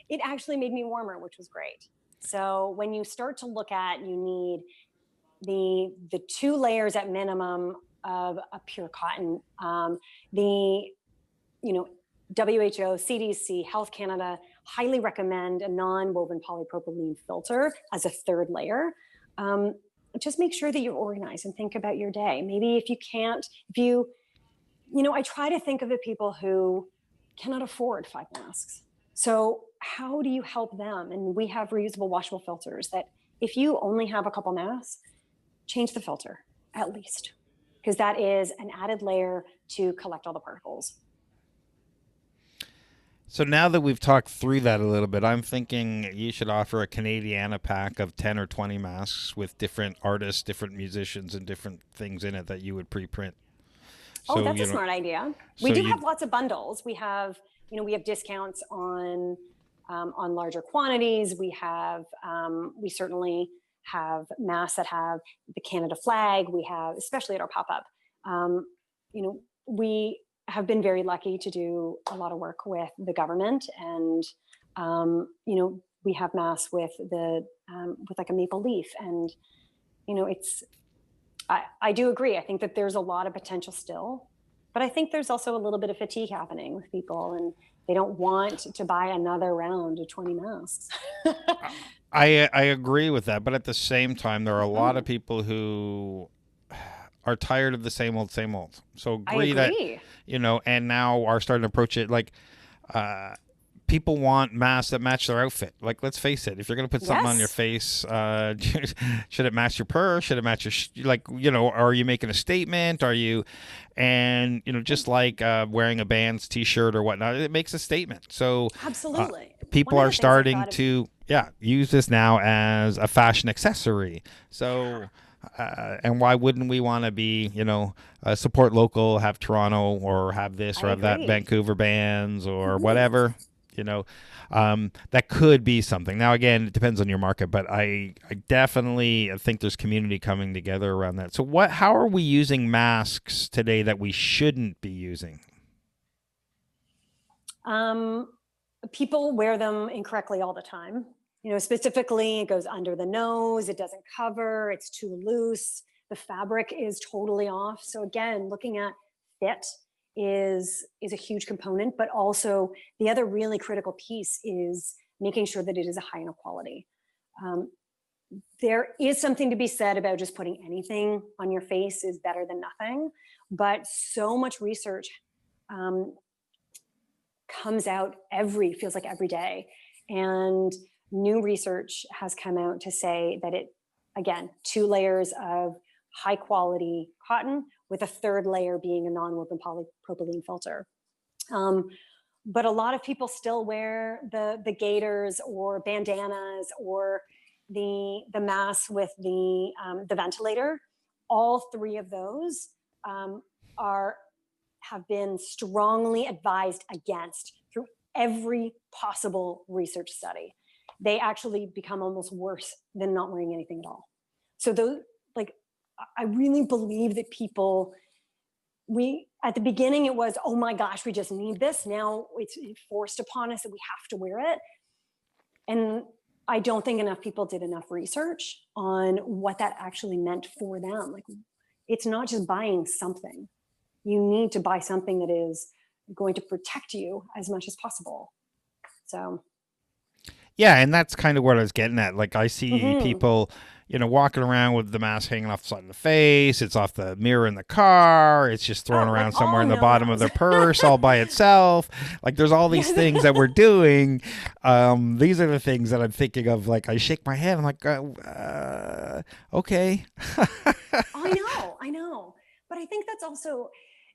It actually made me warmer, which was great. So when you start to look at, you need the 2 layers at minimum of a pure cotton. The WHO, CDC, Health Canada highly recommend a non-woven polypropylene filter as a 3rd layer. Just make sure that you're organized and think about your day. Maybe if you can't, I try to think of the people who cannot afford 5 masks. So how do you help them? And we have reusable washable filters that if you only have a couple masks, change the filter at least, because that is an added layer to collect all the particles. So now that we've talked through that a little bit, I'm thinking you should offer a Canadiana pack of 10 or 20 masks with different artists, different musicians, and different things in it that you would pre-print. So, that's a smart idea. We do have lots of bundles. We have, we have discounts on larger quantities. We have, we certainly have masks that have the Canada flag. We have, especially at our pop-up, we have been very lucky to do a lot of work with the government, and we have masks with with like a maple leaf, and it's I do agree. I think that there's a lot of potential still, but I think there's also a little bit of fatigue happening with people, and they don't want to buy another round of 20 masks. I agree with that, but at the same time, there are a lot of Mhm. people who are tired of the same old. So I agree that, agree. and now are starting to approach it like, uh, people want masks that match their outfit. Like, let's face it, if you're going to put something on your Yes. face, should it match your purse? Should it match your, are you making a statement? Are you, and, just like wearing a band's t shirt or whatnot, it makes a statement. So, uh, Absolutely. One people of are the things I've starting thought of. to, yeah, use this now as a fashion accessory. So, and why wouldn't we want to be, support local, have Toronto or have this I or have that agree. Vancouver bands or Mhm. whatever, you know, that could be something. Now, again, it depends on your market, but I definitely think there's community coming together around that. So how are we using masks today that we shouldn't be using? Um, People wear them incorrectly all the time. Specifically, it goes under the nose, it doesn't cover, it's too loose, the fabric is totally off. So again, looking at fit is a huge component, but also the other really critical piece is making sure that it is a high enough quality. Um, there is something to be said about just putting anything on your face is better than nothing, but so much research um, comes out feels like every day, and new research has come out to say that it, again, 2 layers of high quality cotton with a third layer being a non-woven polypropylene filter. um, but a lot of people still wear the gaiters or bandanas or the mask with the ventilator. All three of those um, are have been strongly advised against through every possible research study. They actually become almost worse than not wearing anything at all. So those, like, I really believe that people, we at the beginning it was, oh my gosh, we just need this. Now it's forced upon us that we have to wear it. And I don't think enough people did enough research on what that actually meant for them. Like, it's not just buying something. You need to buy something that is going to protect you as much as possible. So, Yeah, and that's kind of what I was getting at. Like, I see mhm. people, walking around with the mask hanging off the side of the face. It's off the mirror in the car. It's just thrown Oh, like around somewhere all in the bottom of no-nos. their purse all by itself. Like, there's all these things Yes. that we're doing. These are the things that I'm thinking of. Like, I shake my head. I'm like, okay. I know. But I think that's also,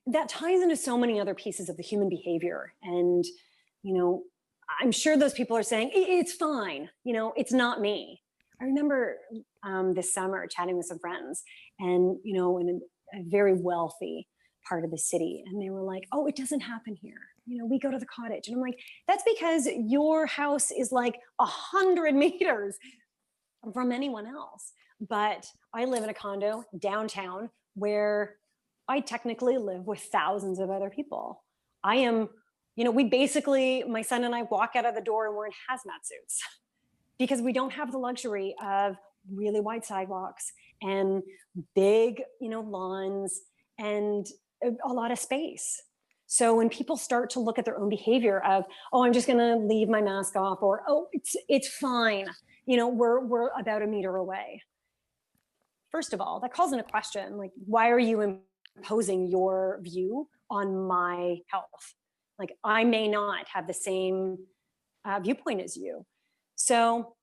that ties into so many other pieces of the human behavior. And, you know, I'm sure those people are saying, It's fine. It's not me." I remember this summer chatting with some friends, and, in a very wealthy part of the city. And they were like, "Oh, it doesn't happen here. We go to the cottage." And I'm like, "That's because your house is like 100 meters from anyone else." But I live in a condo downtown where I technically live with thousands of other people. I am, we basically, my son and I walk out of the door and we're in hazmat suits because we don't have the luxury of really wide sidewalks and big, lawns and a lot of space. So when people start to look at their own behavior of, "Oh, I'm just going to leave my mask off," or, "Oh, it's fine. We're about a meter away." First of all, that calls into question, like, why are you imposing your view on my health? Like, I may not have the same viewpoint as you. So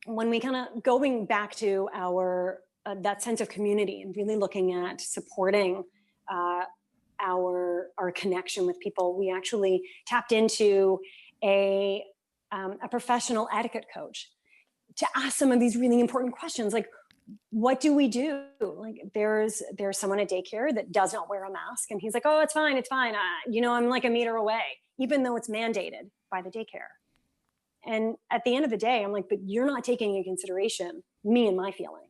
when we kind of going back to our that sense of community and really looking at supporting uh, our connection with people, we actually tapped into a professional etiquette coach to ask some of these really important questions, like, what do we do? Like, there's someone at daycare that does not wear a mask, and he's like, "Oh, it's fine. I'm like a meter away," even though it's mandated by the daycare. And at the end of the day, I'm like, "But you're not taking into consideration me and my feeling."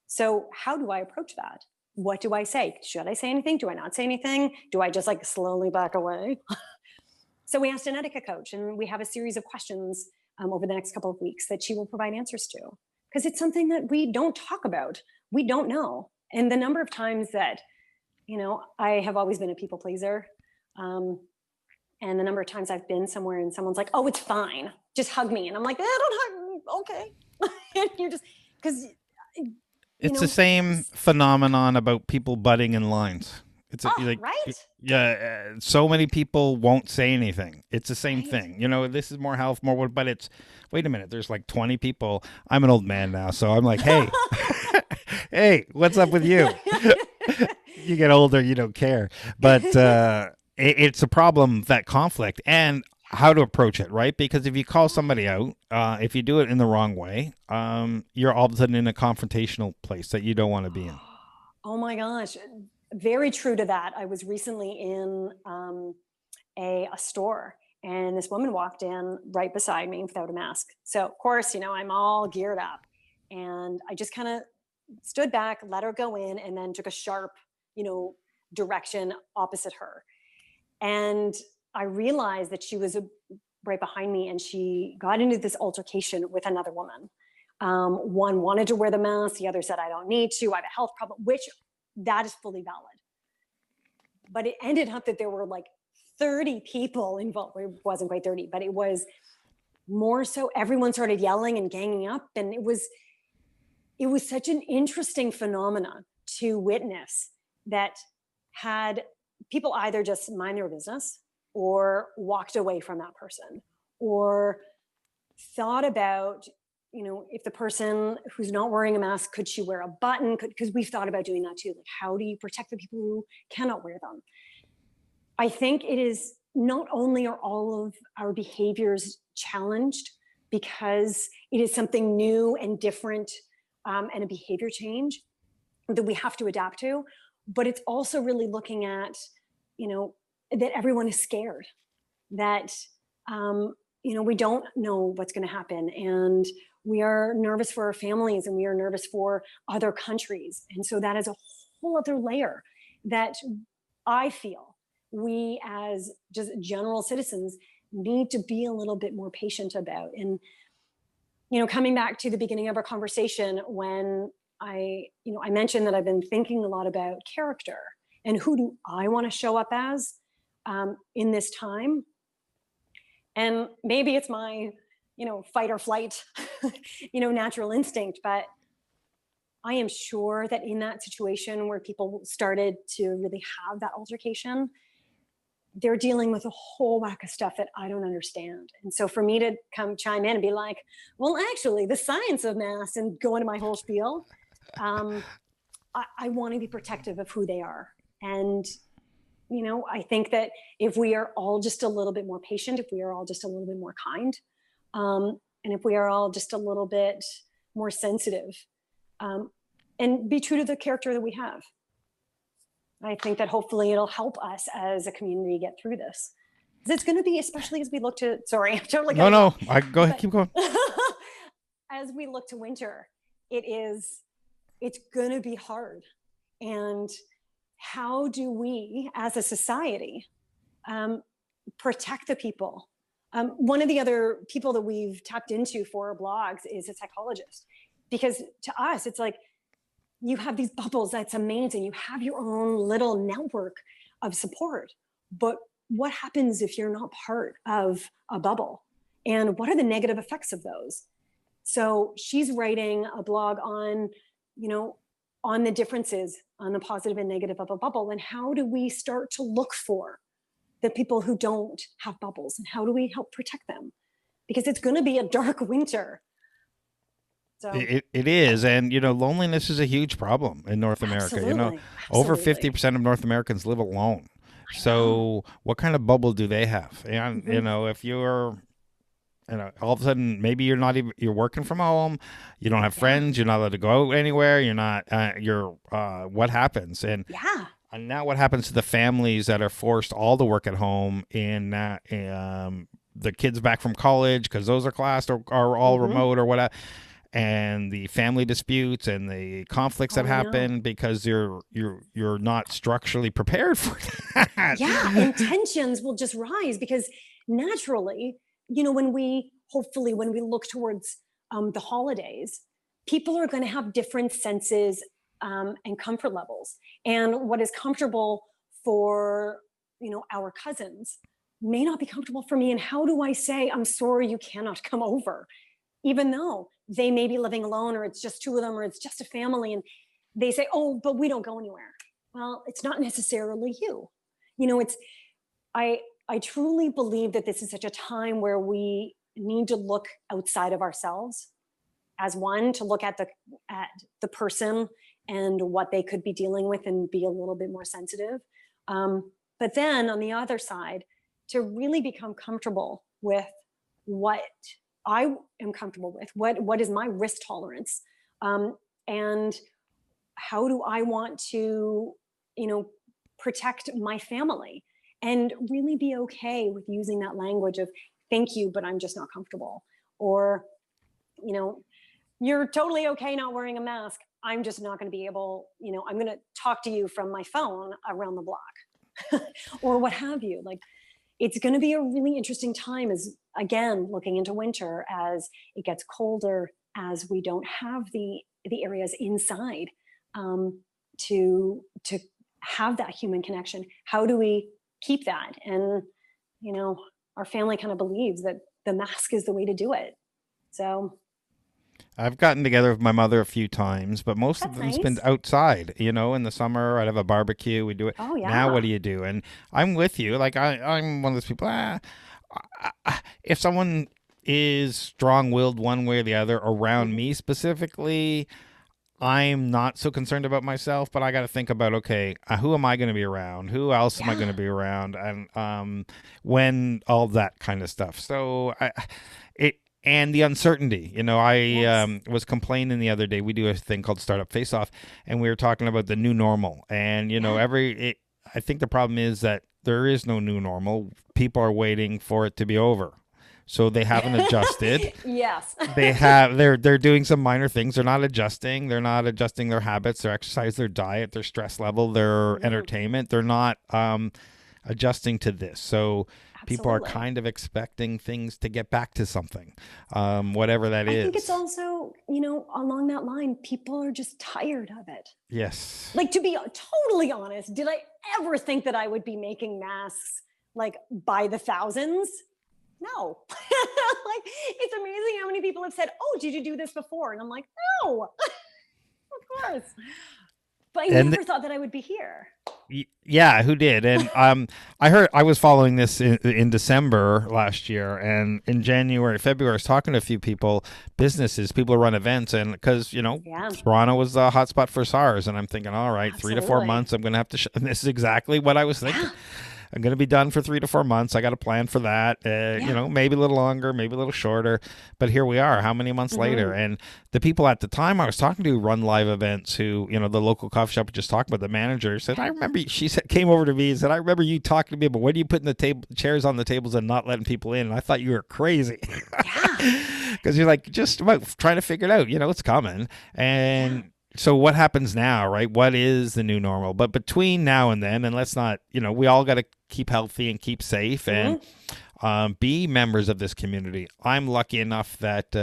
So how do I approach that? what do I say? Should I say anything? Do I not say anything? Do I just like slowly back away? So we asked an etiquette coach, and we have a series of questions over the next couple of weeks that she will provide answers to, because it's something that we don't talk about. We don't know. And the number of times that, I have always been a people pleaser. And the number of times I've been somewhere and someone's like, oh, it's fine, just hug me. And I'm like, don't hug me. Okay. And you're just, because it's the same phenomenon about people butting in lines. It's right? Yeah, so many people won't say anything. It's the same thing. This is more health, more what, but it's, wait a minute, there's like 20 people. I'm an old man now, so I'm like, hey, hey, what's up with you? You get older, you don't care. But it's a problem, that conflict, and how to approach it, right? Because if you call somebody out, if you do it in the wrong way, you're all of a sudden in a confrontational place that you don't want to be in. Oh my gosh. Very true to that. I was recently in a store, and this woman walked in right beside me without a mask. So of course, I'm all geared up, and I just kind of stood back, let her go in, and then took a sharp, direction opposite her. And I realized that she was right behind me, and she got into this altercation with another woman. One wanted to wear the mask. The other said, I don't need to. I have a health problem, which that is fully valid. But it ended up that there were like 30 people involved. It wasn't quite 30, but it was more so. Everyone started yelling and ganging up. And it was such an interesting phenomenon to witness, that had people either just mind their business or walked away from that person, or thought about, if the person who's not wearing a mask, could she wear a button? Because we've thought about doing that too. Like, how do you protect the people who cannot wear them? I think it is not only are all of our behaviors challenged because it is something new and different, and a behavior change that we have to adapt to, but it's also really looking at, that everyone is scared, that, we don't know what's going to happen. And we are nervous for our families, and we are nervous for other countries. And so that is a whole other layer that I feel we, as just general citizens, need to be a little bit more patient about. And, coming back to the beginning of our conversation, when I mentioned that I've been thinking a lot about character and who do I want to show up as in this time. And maybe it's my, fight or flight, natural instinct. But I am sure that in that situation where people started to really have that altercation, they're dealing with a whole whack of stuff that I don't understand. And so for me to come chime in and be like, well, actually, the science of mass, and go into my whole spiel, I want to be protective of who they are. And I think that if we are all just a little bit more patient, if we are all just a little bit more kind, and if we are all just a little bit more sensitive, and be true to the character that we have, I think that hopefully it'll help us as a community get through this. Because it's going to be, especially as we look to, sorry, I'm totally No, go ahead, keep going. As we look to winter, it's going to be hard. And how do we, as a society, protect the people? One of the other people that we've tapped into for our blogs is a psychologist, because to us, it's like, you have these bubbles. That's amazing. You have your own little network of support. But what happens if you're not part of a bubble? And what are the negative effects of those? So she's writing a blog on, on the differences, on the positive and negative of a bubble. And how do we start to look for the people who don't have bubbles? And how do we help protect them? Because it's going to be a dark winter. So it is. And, loneliness is a huge problem in North America. Absolutely. Over 50% of North Americans live alone. So what kind of bubble do they have? And, if you're, all of a sudden, maybe you're working from home, you don't have friends, you're not allowed to go out anywhere, you're not, what happens? And now what happens to the families that are forced all to work at home, and the kids back from college, because those are classed or are all remote or whatever. and the family disputes and the conflicts that Oh, I know. happen because you're not structurally prepared for that. Yeah, and tensions will just rise because naturally, when we hopefully when we look towards the holidays, people are going to have different senses and comfort levels, and what is comfortable for our cousins may not be comfortable for me. And how do I say I'm sorry you cannot come over, even though they may be living alone, or it's just two of them, or it's just a family, and they say, oh, but we don't go anywhere. Well, it's not necessarily you. It's I truly believe that this is such a time where we need to look outside of ourselves, as one, to look at the person and what they could be dealing with and be a little bit more sensitive. But then on the other side, to really become comfortable with what I am comfortable with, what is my risk tolerance, and how do I want to, protect my family, and really be okay with using that language of thank you, but I'm just not comfortable. Or, you know, you're totally okay not wearing a mask. I'm just not going to be able, I'm going to talk to you from my phone around the block or what have you. Like, it's going to be a really interesting time, as again, looking into winter, as it gets colder, as we don't have the areas inside to have that human connection. How do we keep that? And our family kind of believes that the mask is the way to do it. So I've gotten together with my mother a few times, but most of that's them's been nice. outside. In the summer, I'd have a barbecue. We do it. Oh Now, what yeah. do you do? And I'm with you. Like I'm one of those people. If someone is strong-willed one way or the other around Mhm. me specifically, I'm not so concerned about myself. But I got to think about, okay, who am I going to be around? Who else am I going to Yeah. be around? And when all that kind of stuff. So it and the uncertainty. I Yes. was complaining the other day. We do a thing called Startup Face Off, and we were talking about the new normal. And Yeah. I think the problem is that there is no new normal. People are waiting for it to be over, so they haven't adjusted. Yes. They're doing some minor things. They're not adjusting. They're not adjusting their habits, their exercise, their diet, their stress level, their Mhm. entertainment. They're not adjusting to this. So people are Absolutely. kind of expecting things to get back to something, whatever that I think it's is. also, along that line, people are just tired of it. Yes. Like, to be totally honest, did I ever think that I would be making masks like by the thousands? No. Like, it's amazing how many people have said, "Oh, did you do this before?" And I'm like, "No, of course." But I And never thought that I would be here. yeah, who did? And I was following this in December last year, and in January, February, I was talking to a few people, businesses, people who run events, and because Yeah, Toronto was the hotspot for SARS, and I'm thinking, all right, 3 to 4 months, absolutely. I'm gonna have to. And this is exactly what I was thinking. Yeah, I'm going to be done for 3 to 4 months. I got a plan for that. yeah. Maybe a little longer, maybe a little shorter. But here we are, how many months later? Hmm. And the people at the time I was talking to who run live events, who, the local coffee shop we just talked about, the manager said, I Yeah, remember, she said, came over to me and said, I remember you talking to me about when are you putting the chairs on the tables and not letting people in? And I thought you were crazy. yeah, Because you're like, just about trying to figure it out. It's coming. yeah. And so what happens now, right? What is the new normal? But between now and then, and let's not, we all got to keep healthy and keep safe and Hmm. be members of this community. I'm lucky enough that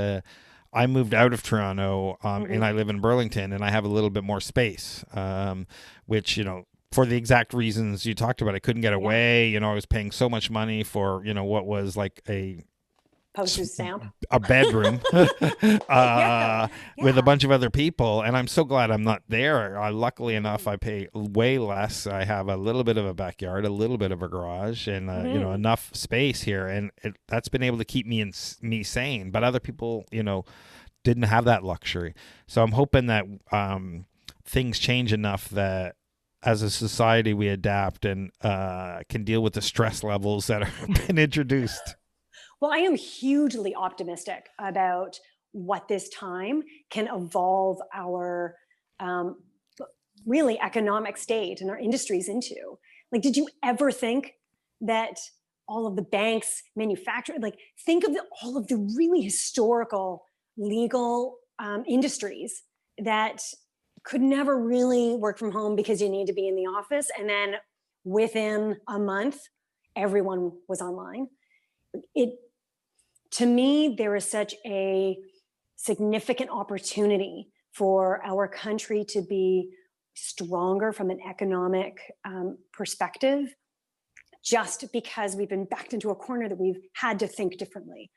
I moved out of Toronto and Hmm. I live in Burlington and I have a little bit more space, which, for the exact reasons you talked about, I couldn't get Yeah. away. I was paying so much money for, what was like Postage stamp. a bedroom Yeah, with a yeah. bunch of other people, and I'm so glad I'm not there. Luckily enough, I pay way less. I have a little bit of a backyard, a little bit of a garage, and Hmm. enough space here, and that's been able to keep me sane. But other people, didn't have that luxury. So I'm hoping that things change enough that as a society we adapt and can deal with the stress levels that have been introduced. Well, I am hugely optimistic about what this time can evolve our um, really economic state and our industries into. Like, did you ever think that all of the banks, manufacturing, like, think of all of the really historical legal industries that could never really work from home because you need to be in the office. And then within a month, everyone was online. To me, there is such a significant opportunity for our country to be stronger from an economic perspective, just because we've been backed into a corner that we've had to think differently.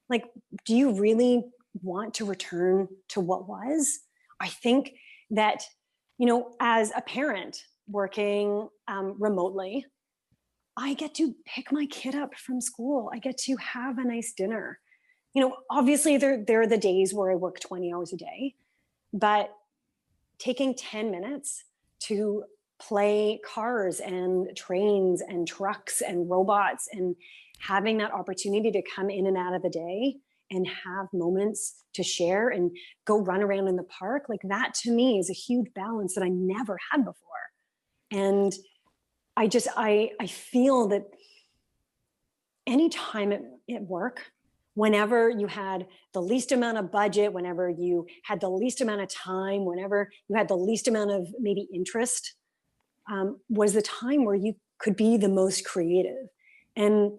Like, do you really want to return to what was? I think that, as a parent working remotely, I get to pick my kid up from school. I get to have a nice dinner. Obviously there are the days where I work 20 hours a day, but taking 10 minutes to play cars and trains and trucks and robots, and having that opportunity to come in and out of the day and have moments to share and go run around in the park, like that to me is a huge balance that I never had before. And I feel that anytime at work, whenever you had the least amount of budget, whenever you had the least amount of time, whenever you had the least amount of maybe interest, was the time where you could be the most creative. And,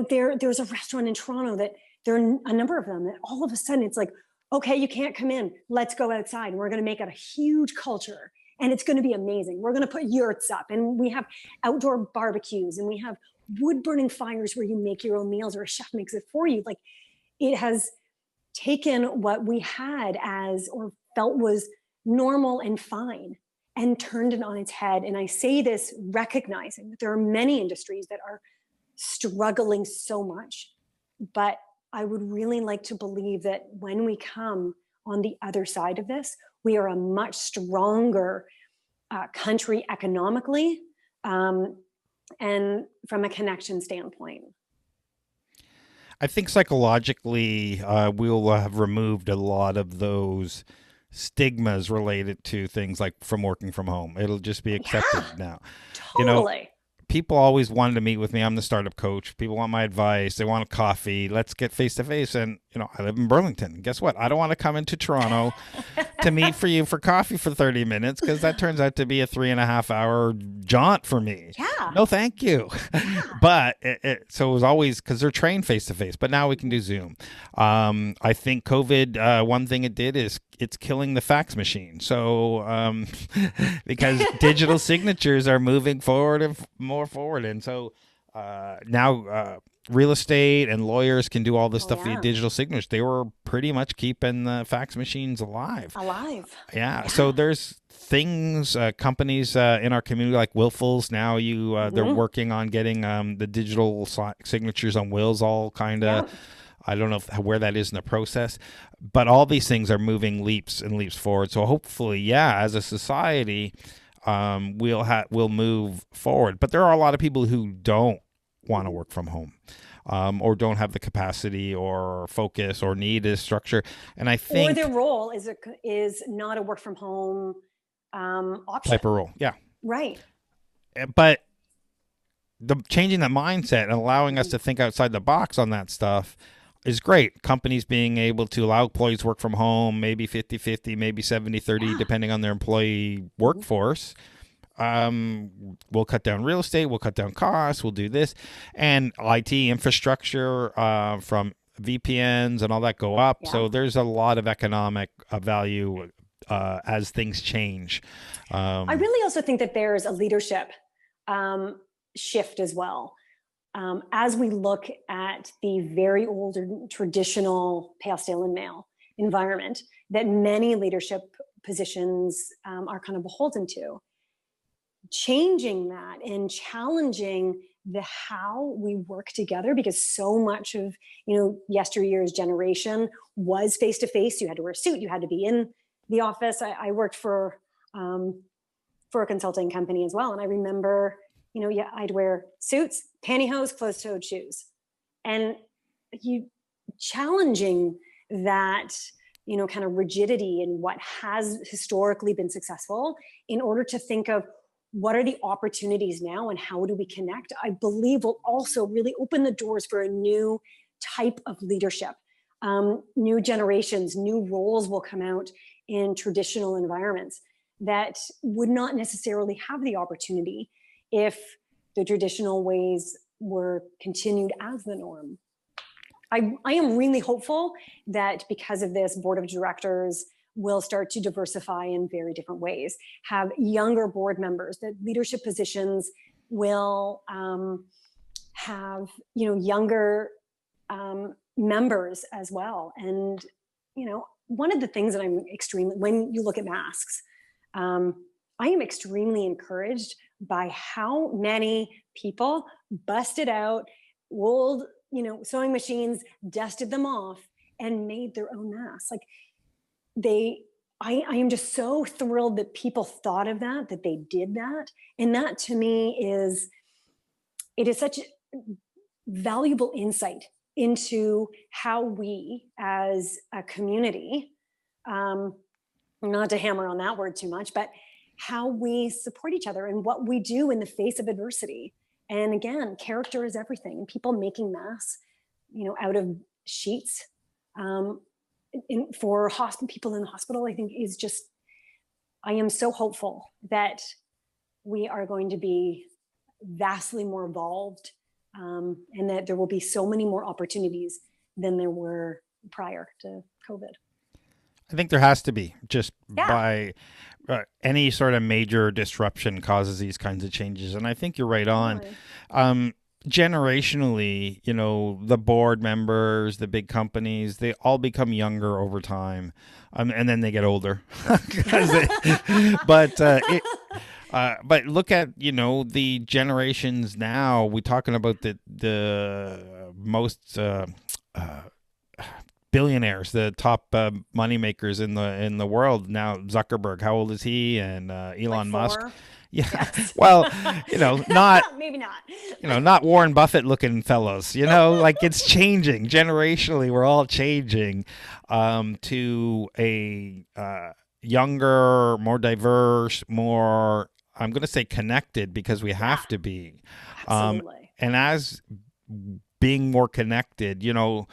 there's a restaurant in Toronto that there are a number of them that all of a sudden it's like, okay, you can't come in. Let's go outside. And we're going to make it a huge culture. And it's going to be amazing. We're going to put yurts up, and we have outdoor barbecues, and we have wood burning fires where you make your own meals or a chef makes it for you. Like, it has taken what we had as or felt was normal and fine and turned it on its head. And I say this recognizing that there are many industries that are struggling so much, but I would really like to believe that when we come on the other side of this, we are a much stronger country economically, and from a connection standpoint. I think psychologically, we'll have removed a lot of those stigmas related to things like from working from home. It'll just be accepted now. Totally. People always wanted to meet with me. I'm the startup coach. People want my advice. They want a coffee. Let's get face to face. And, I live in Burlington. Guess what? I don't want to come into Toronto to meet for you for coffee for 30 minutes, because that turns out to be a 3.5-hour jaunt for me. Yeah. No, thank you. Yeah. But so it was always, because they're trained face to face, but now we can do Zoom. I think COVID, one thing it did is it's killing the fax machine. So because digital signatures are moving forward and more forward. And so now real estate and lawyers can do all this stuff via digital signatures. They were pretty much keeping the fax machines alive. Yeah. So there's things, companies in our community like Willfuls now, they're working on getting the digital signatures on wills all kind of. I don't know where that is in the process, but all these things are moving leaps and leaps forward. So hopefully, as a society, we'll move forward. But there are a lot of people who don't want to work from home, or don't have the capacity or focus or need a structure. And I think, or their role is not a work from home option type of role. Yeah. Right. But changing that mindset and allowing us to think outside the box on that stuff is great. Companies being able to allow employees to work from home, maybe 50-50, maybe 70-30, depending on their employee workforce. We'll cut down real estate, we'll cut down costs, we'll do this. And IT infrastructure from VPNs and all that go up. So there's a lot of economic value as things change. I really also think that there's a leadership shift as well. As we look at the very old traditional pastel and mail environment that many leadership positions are kind of beholden to, changing that and challenging how we work together, because so much of yesteryear's generation was face to face. You had to wear a suit. You had to be in the office. I worked for a consulting company as well, and I remember I'd wear suits, pantyhose, closed-toed shoes, and you challenging that kind of rigidity in what has historically been successful in order to think of what are the opportunities now and how do we connect, I believe will also really open the doors for a new type of leadership. New generations, new roles will come out in traditional environments that would not necessarily have the opportunity if the traditional ways were continued as the norm. I am really hopeful that because of this, board of directors will start to diversify in very different ways, have younger board members, that leadership positions will have, you know, younger members as well. And, you know, one of the things that I'm extremely, when you look at masks, I am extremely encouraged by how many people busted out, rolled, you know, sewing machines, dusted them off, and made their own masks. Like I am just so thrilled that people thought of that, that they did that. And that to me it is such valuable insight into how we as a community, not to hammer on that word too much, but how we support each other and what we do in the face of adversity. And again, character is everything. And people making masks, you know, out of sheets for people in the hospital, I think is just, I am so hopeful that we are going to be vastly more evolved, and that there will be so many more opportunities than there were prior to COVID. I think there has to be, just by any sort of major disruption causes these kinds of changes. And I think you're right on. Generationally, you know, the board members, the big companies, they all become younger over time, and then they get older. But look at, you know, the generations now. We're talking about the most billionaires, the top money makers in the world now. Zuckerberg, how old is he? And Elon Musk. Yeah. Yes. Well, you know, not maybe not. You know, not Warren Buffett looking fellows. You know, like it's changing generationally. We're all changing to a younger, more diverse, more, I'm going to say connected, because we have to be. Absolutely. And as being more connected, you know,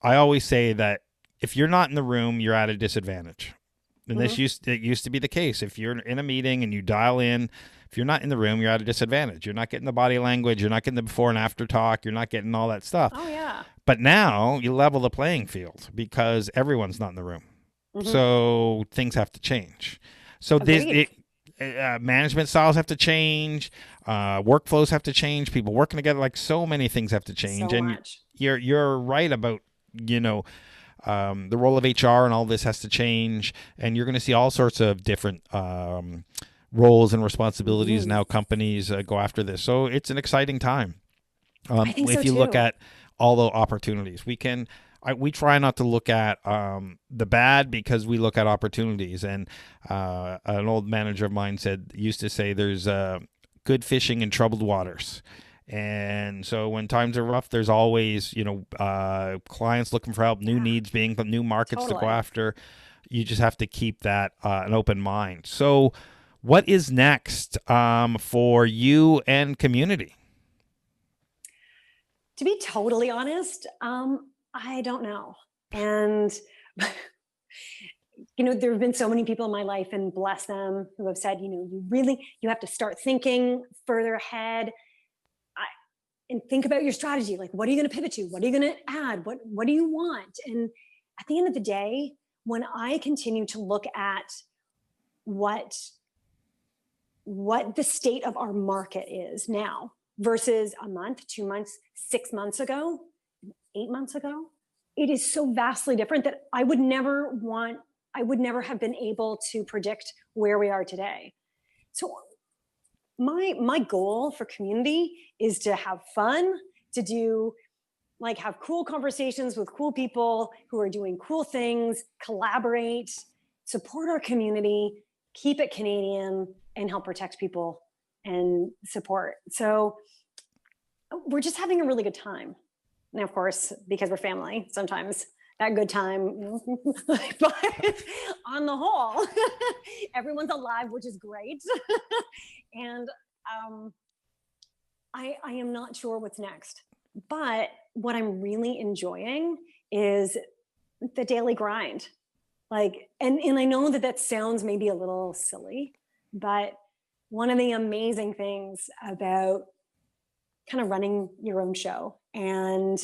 I always say that if you're not in the room, you're at a disadvantage. And it used to be the case. If you're in a meeting and you dial in, if you're not in the room, you're at a disadvantage. You're not getting the body language. You're not getting the before and after talk. You're not getting all that stuff. Oh, yeah. But now you level the playing field because everyone's not in the room. So things have to change. So management styles have to change. Workflows have to change. People working together, like so many things have to change. So much. You're right about, you know, the role of HR and all this has to change, and you're going to see all sorts of different roles and responsibilities and how companies go after this. So it's an exciting time. I think so if you too. look at all the opportunities, we try not to look at the bad, because we look at opportunities. And an old manager of mine used to say, there's good fishing in troubled waters. And so when times are rough, there's always, you know, clients looking for help, new needs new markets to go after. You just have to keep that an open mind. So what is next for you and commUNITY? To be totally honest, I don't know. And, you know, there have been so many people in my life, and bless them, who have said, you know, you have to start thinking further ahead. And think about your strategy. Like, what are you going to pivot to? What are you going to add? What do you want? And at the end of the day, when I continue to look at what the state of our market is now versus a month, 2 months, 6 months ago, 8 months ago, it is so vastly different that I would never have been able to predict where we are today. So my goal for commUNITY is to have fun, to do, like, have cool conversations with cool people who are doing cool things, collaborate, support our community, keep it Canadian, and help protect people and support. So we're just having a really good time. And of course, because we're family, sometimes that good time, but on the whole, everyone's alive, which is great. And I am not sure what's next, but what I'm really enjoying is the daily grind. Like, and I know that that sounds maybe a little silly, but one of the amazing things about kind of running your own show and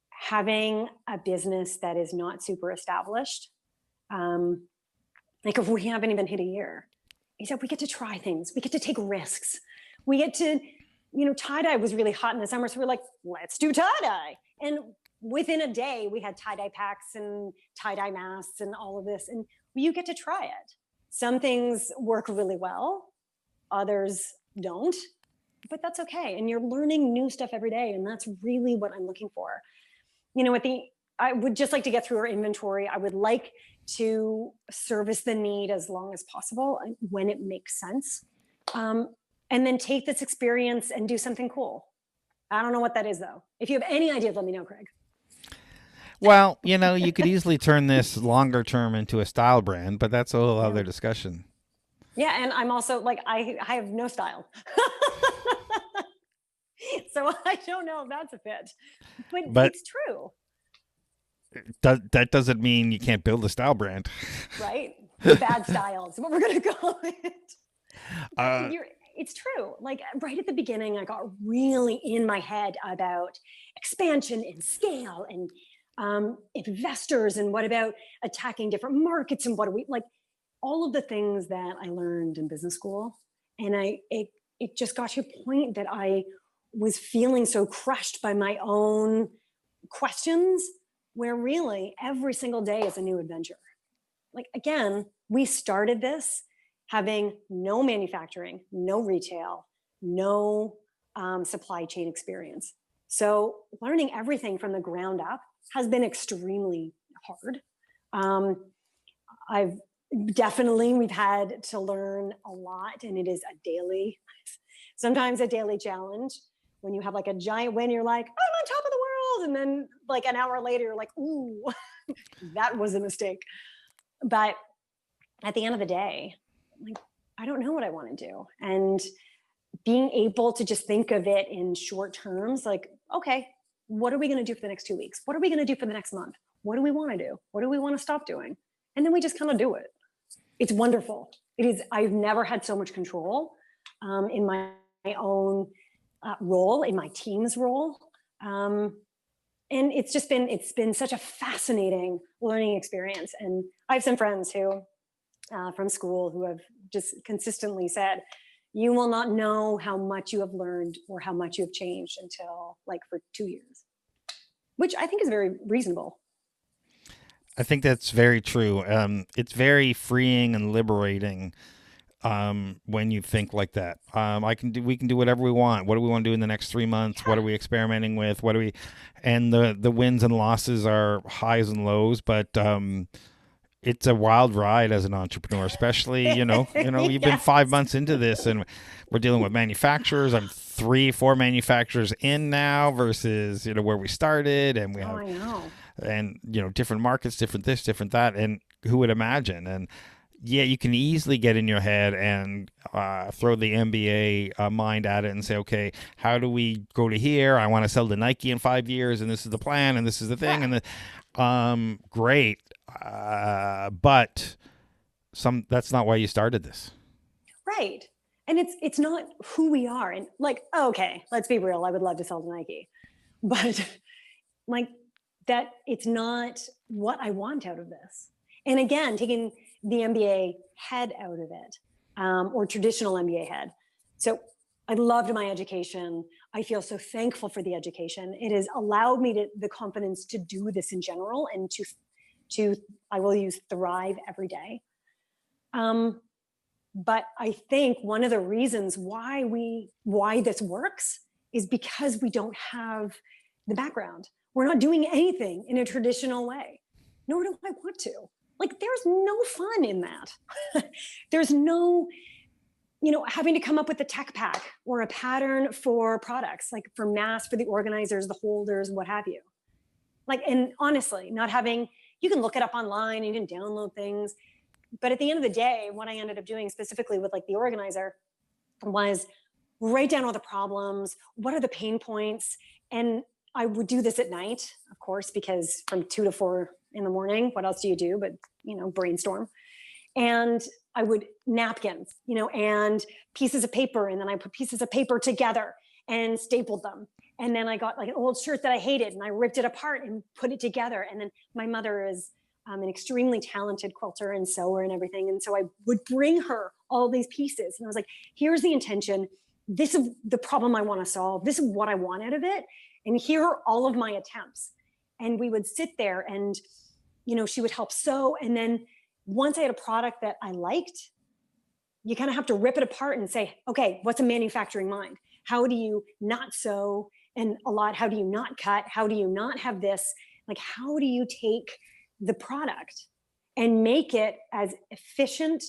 having a business that is not super established, like if we haven't even hit a year, is that we get to try things, we get to take risks, we get to, tie-dye was really hot in the summer, so we're like, let's do tie-dye. And within a day, we had tie-dye packs and tie-dye masks and all of this, and you get to try it. Some things work really well, others don't, but that's okay. And you're learning new stuff every day, and that's really what I'm looking for. I would just like to get through our inventory. I would like to service the need as long as possible when it makes sense. And then take this experience and do something cool. I don't know what that is, though. If you have any ideas, let me know, Craig. Well, you could easily turn this longer term into a style brand, but that's a whole other discussion. Yeah, and I'm also like, I have no style. So I don't know if that's a fit, but it's true. That doesn't mean you can't build a style brand. Right? Bad style is what we're going to call it. It's true. Like right at the beginning, I got really in my head about expansion and scale and investors and what about attacking different markets and what do we like, all of the things that I learned in business school. And it just got to a point that I was feeling so crushed by my own questions, where really every single day is a new adventure. Like, again, we started this having no manufacturing, no retail, no supply chain experience. So learning everything from the ground up has been extremely hard. We've had to learn a lot, and it is sometimes a daily challenge. When you have like a giant win, you're like, I'm on top of the world. And then like an hour later, you're like, ooh, that was a mistake. But at the end of the day, like, I don't know what I want to do. And being able to just think of it in short terms, like, okay, what are we going to do for the next 2 weeks? What are we going to do for the next month? What do we want to do? What do we want to stop doing? And then we just kind of do it. It's wonderful. It is. I've never had so much control in my own role, in my team's role. And it's been such a fascinating learning experience. And I have some friends who from school who have just consistently said, you will not know how much you have learned or how much you have changed until like for 2 years, which I think is very reasonable. I think that's very true. It's very freeing and liberating when you think like that. We can do whatever we want. What do we want to do in the next 3 months? What are we experimenting with? And the wins and losses are highs and lows, but it's a wild ride as an entrepreneur, especially, you've been 5 months into this and we're dealing with manufacturers. I'm 3-4 manufacturers in now versus, where we started, and we have, I know. And, different markets, different this, different that. And who would imagine? And yeah, you can easily get in your head and throw the MBA mind at it and say, okay, how do we go to here? I want to sell to Nike in 5 years, and this is the plan, and this is the thing, and great, but that's not why you started this, right? And it's not who we are. And like, okay, let's be real. I would love to sell to Nike, but like that, it's not what I want out of this. And again, taking the MBA head out of it, or traditional MBA head. So I loved my education. I feel so thankful for the education. It has allowed me the confidence to do this in general and to I will use thrive every day. But I think one of the reasons why this works is because we don't have the background. We're not doing anything in a traditional way, nor do I want to. Like, there's no fun in that. There's no, having to come up with a tech pack or a pattern for products, like for mass, for the organizers, the holders, what have you. Like, and honestly, you can look it up online, you can download things. But at the end of the day, what I ended up doing specifically with like the organizer was write down all the problems, what are the pain points, and I would do this at night, of course, because from 2 to 4 in the morning, what else do you do but, brainstorm? And I would napkins, and pieces of paper. And then I put pieces of paper together and stapled them. And then I got like an old shirt that I hated and I ripped it apart and put it together. And then my mother is an extremely talented quilter and sewer and everything. And so I would bring her all these pieces. And I was like, here's the intention. This is the problem I want to solve. This is what I want out of it. And here are all of my attempts. And we would sit there and, she would help sew. And then once I had a product that I liked, you kind of have to rip it apart and say, okay, what's a manufacturing mind? How do you not sew? And how do you not cut? How do you not have this? Like, how do you take the product and make it as efficient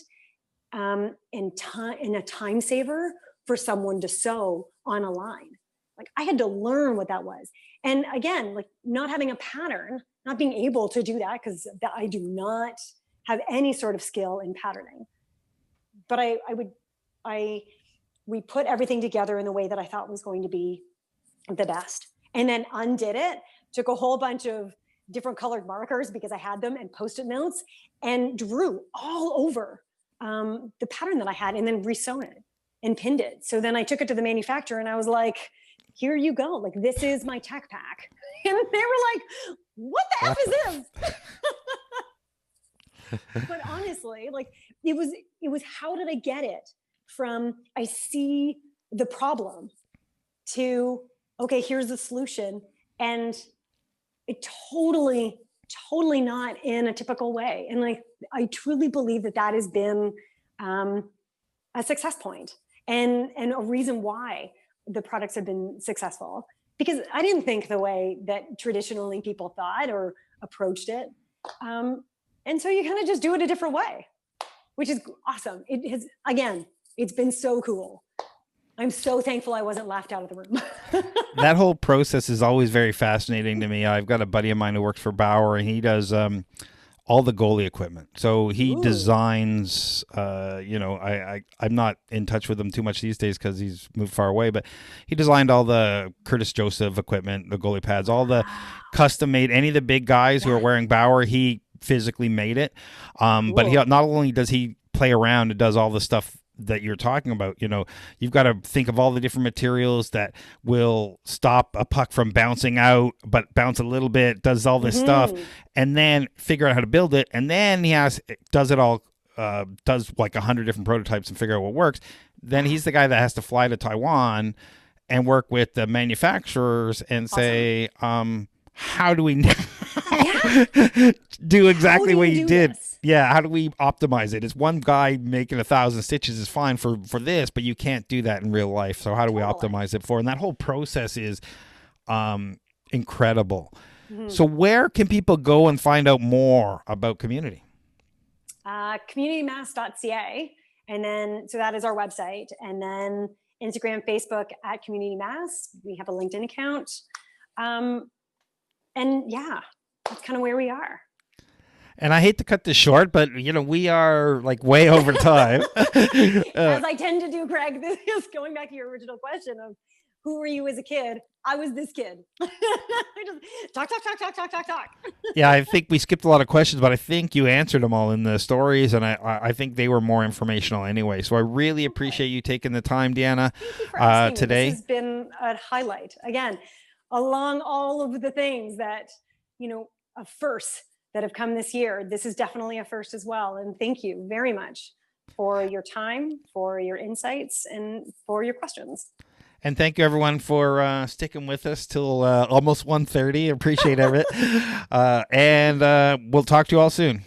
and a time saver for someone to sew on a line? Like, I had to learn what that was. And again, like, not having a pattern, not being able to do that, because I do not have any sort of skill in patterning. But we put everything together in the way that I thought was going to be the best, and then undid it, took a whole bunch of different colored markers because I had them, and Post-it notes, and drew all over the pattern that I had, and then resewn it and pinned it. So then I took it to the manufacturer and I was like, here you go. Like, this is my tech pack. And they were like, what the F is this? But honestly, like, it was how did I get it from I see the problem to, okay, here's the solution. And it totally not in a typical way. And like, I truly believe that has been a success point and a reason why the products have been successful, because I didn't think the way that traditionally people thought or approached it. And so you kind of just do it a different way, which is awesome. It's been so cool. I'm so thankful I wasn't laughed out of the room. That whole process is always very fascinating to me. I've got a buddy of mine who works for Bauer, and he does all the goalie equipment. So he designs, I'm not in touch with him too much these days because he's moved far away, but he designed all the Curtis Joseph equipment, the goalie pads, all the custom made, any of the big guys who are wearing Bauer, he physically made it. But not only does he play around and does all the stuff that you're talking about, you've got to think of all the different materials that will stop a puck from bouncing out, but bounce a little bit, does all this stuff, and then figure out how to build it. And then does it all, does like 100 different prototypes and figure out what works. Then he's the guy that has to fly to Taiwan and work with the manufacturers and say, how do we do exactly what you did? This? Yeah, how do we optimize it? It's one guy making 1,000 stitches is fine for this, but you can't do that in real life. So how do we optimize it for? And that whole process is incredible. Mm-hmm. So where can people go and find out more about commUNITY? communitymass.ca. And then, so that is our website. And then Instagram, Facebook at communitymass. We have a LinkedIn account. And yeah, that's kind of where we are. And I hate to cut this short, but we are like way over time. As I tend to do, Greg, this is going back to your original question of who were you as a kid? I was this kid. I just talk. Yeah, I think we skipped a lot of questions, but I think you answered them all in the stories, and I think they were more informational anyway. So I really appreciate you taking the time, Deanna, Thank you for asking me. Today. This has been a highlight. Again, along all of the things that, a first that have come this year, this is definitely a first as well. And thank you very much for your time, for your insights, and for your questions. And thank you, everyone, for sticking with us till almost 1:30. Appreciate it. And we'll talk to you all soon.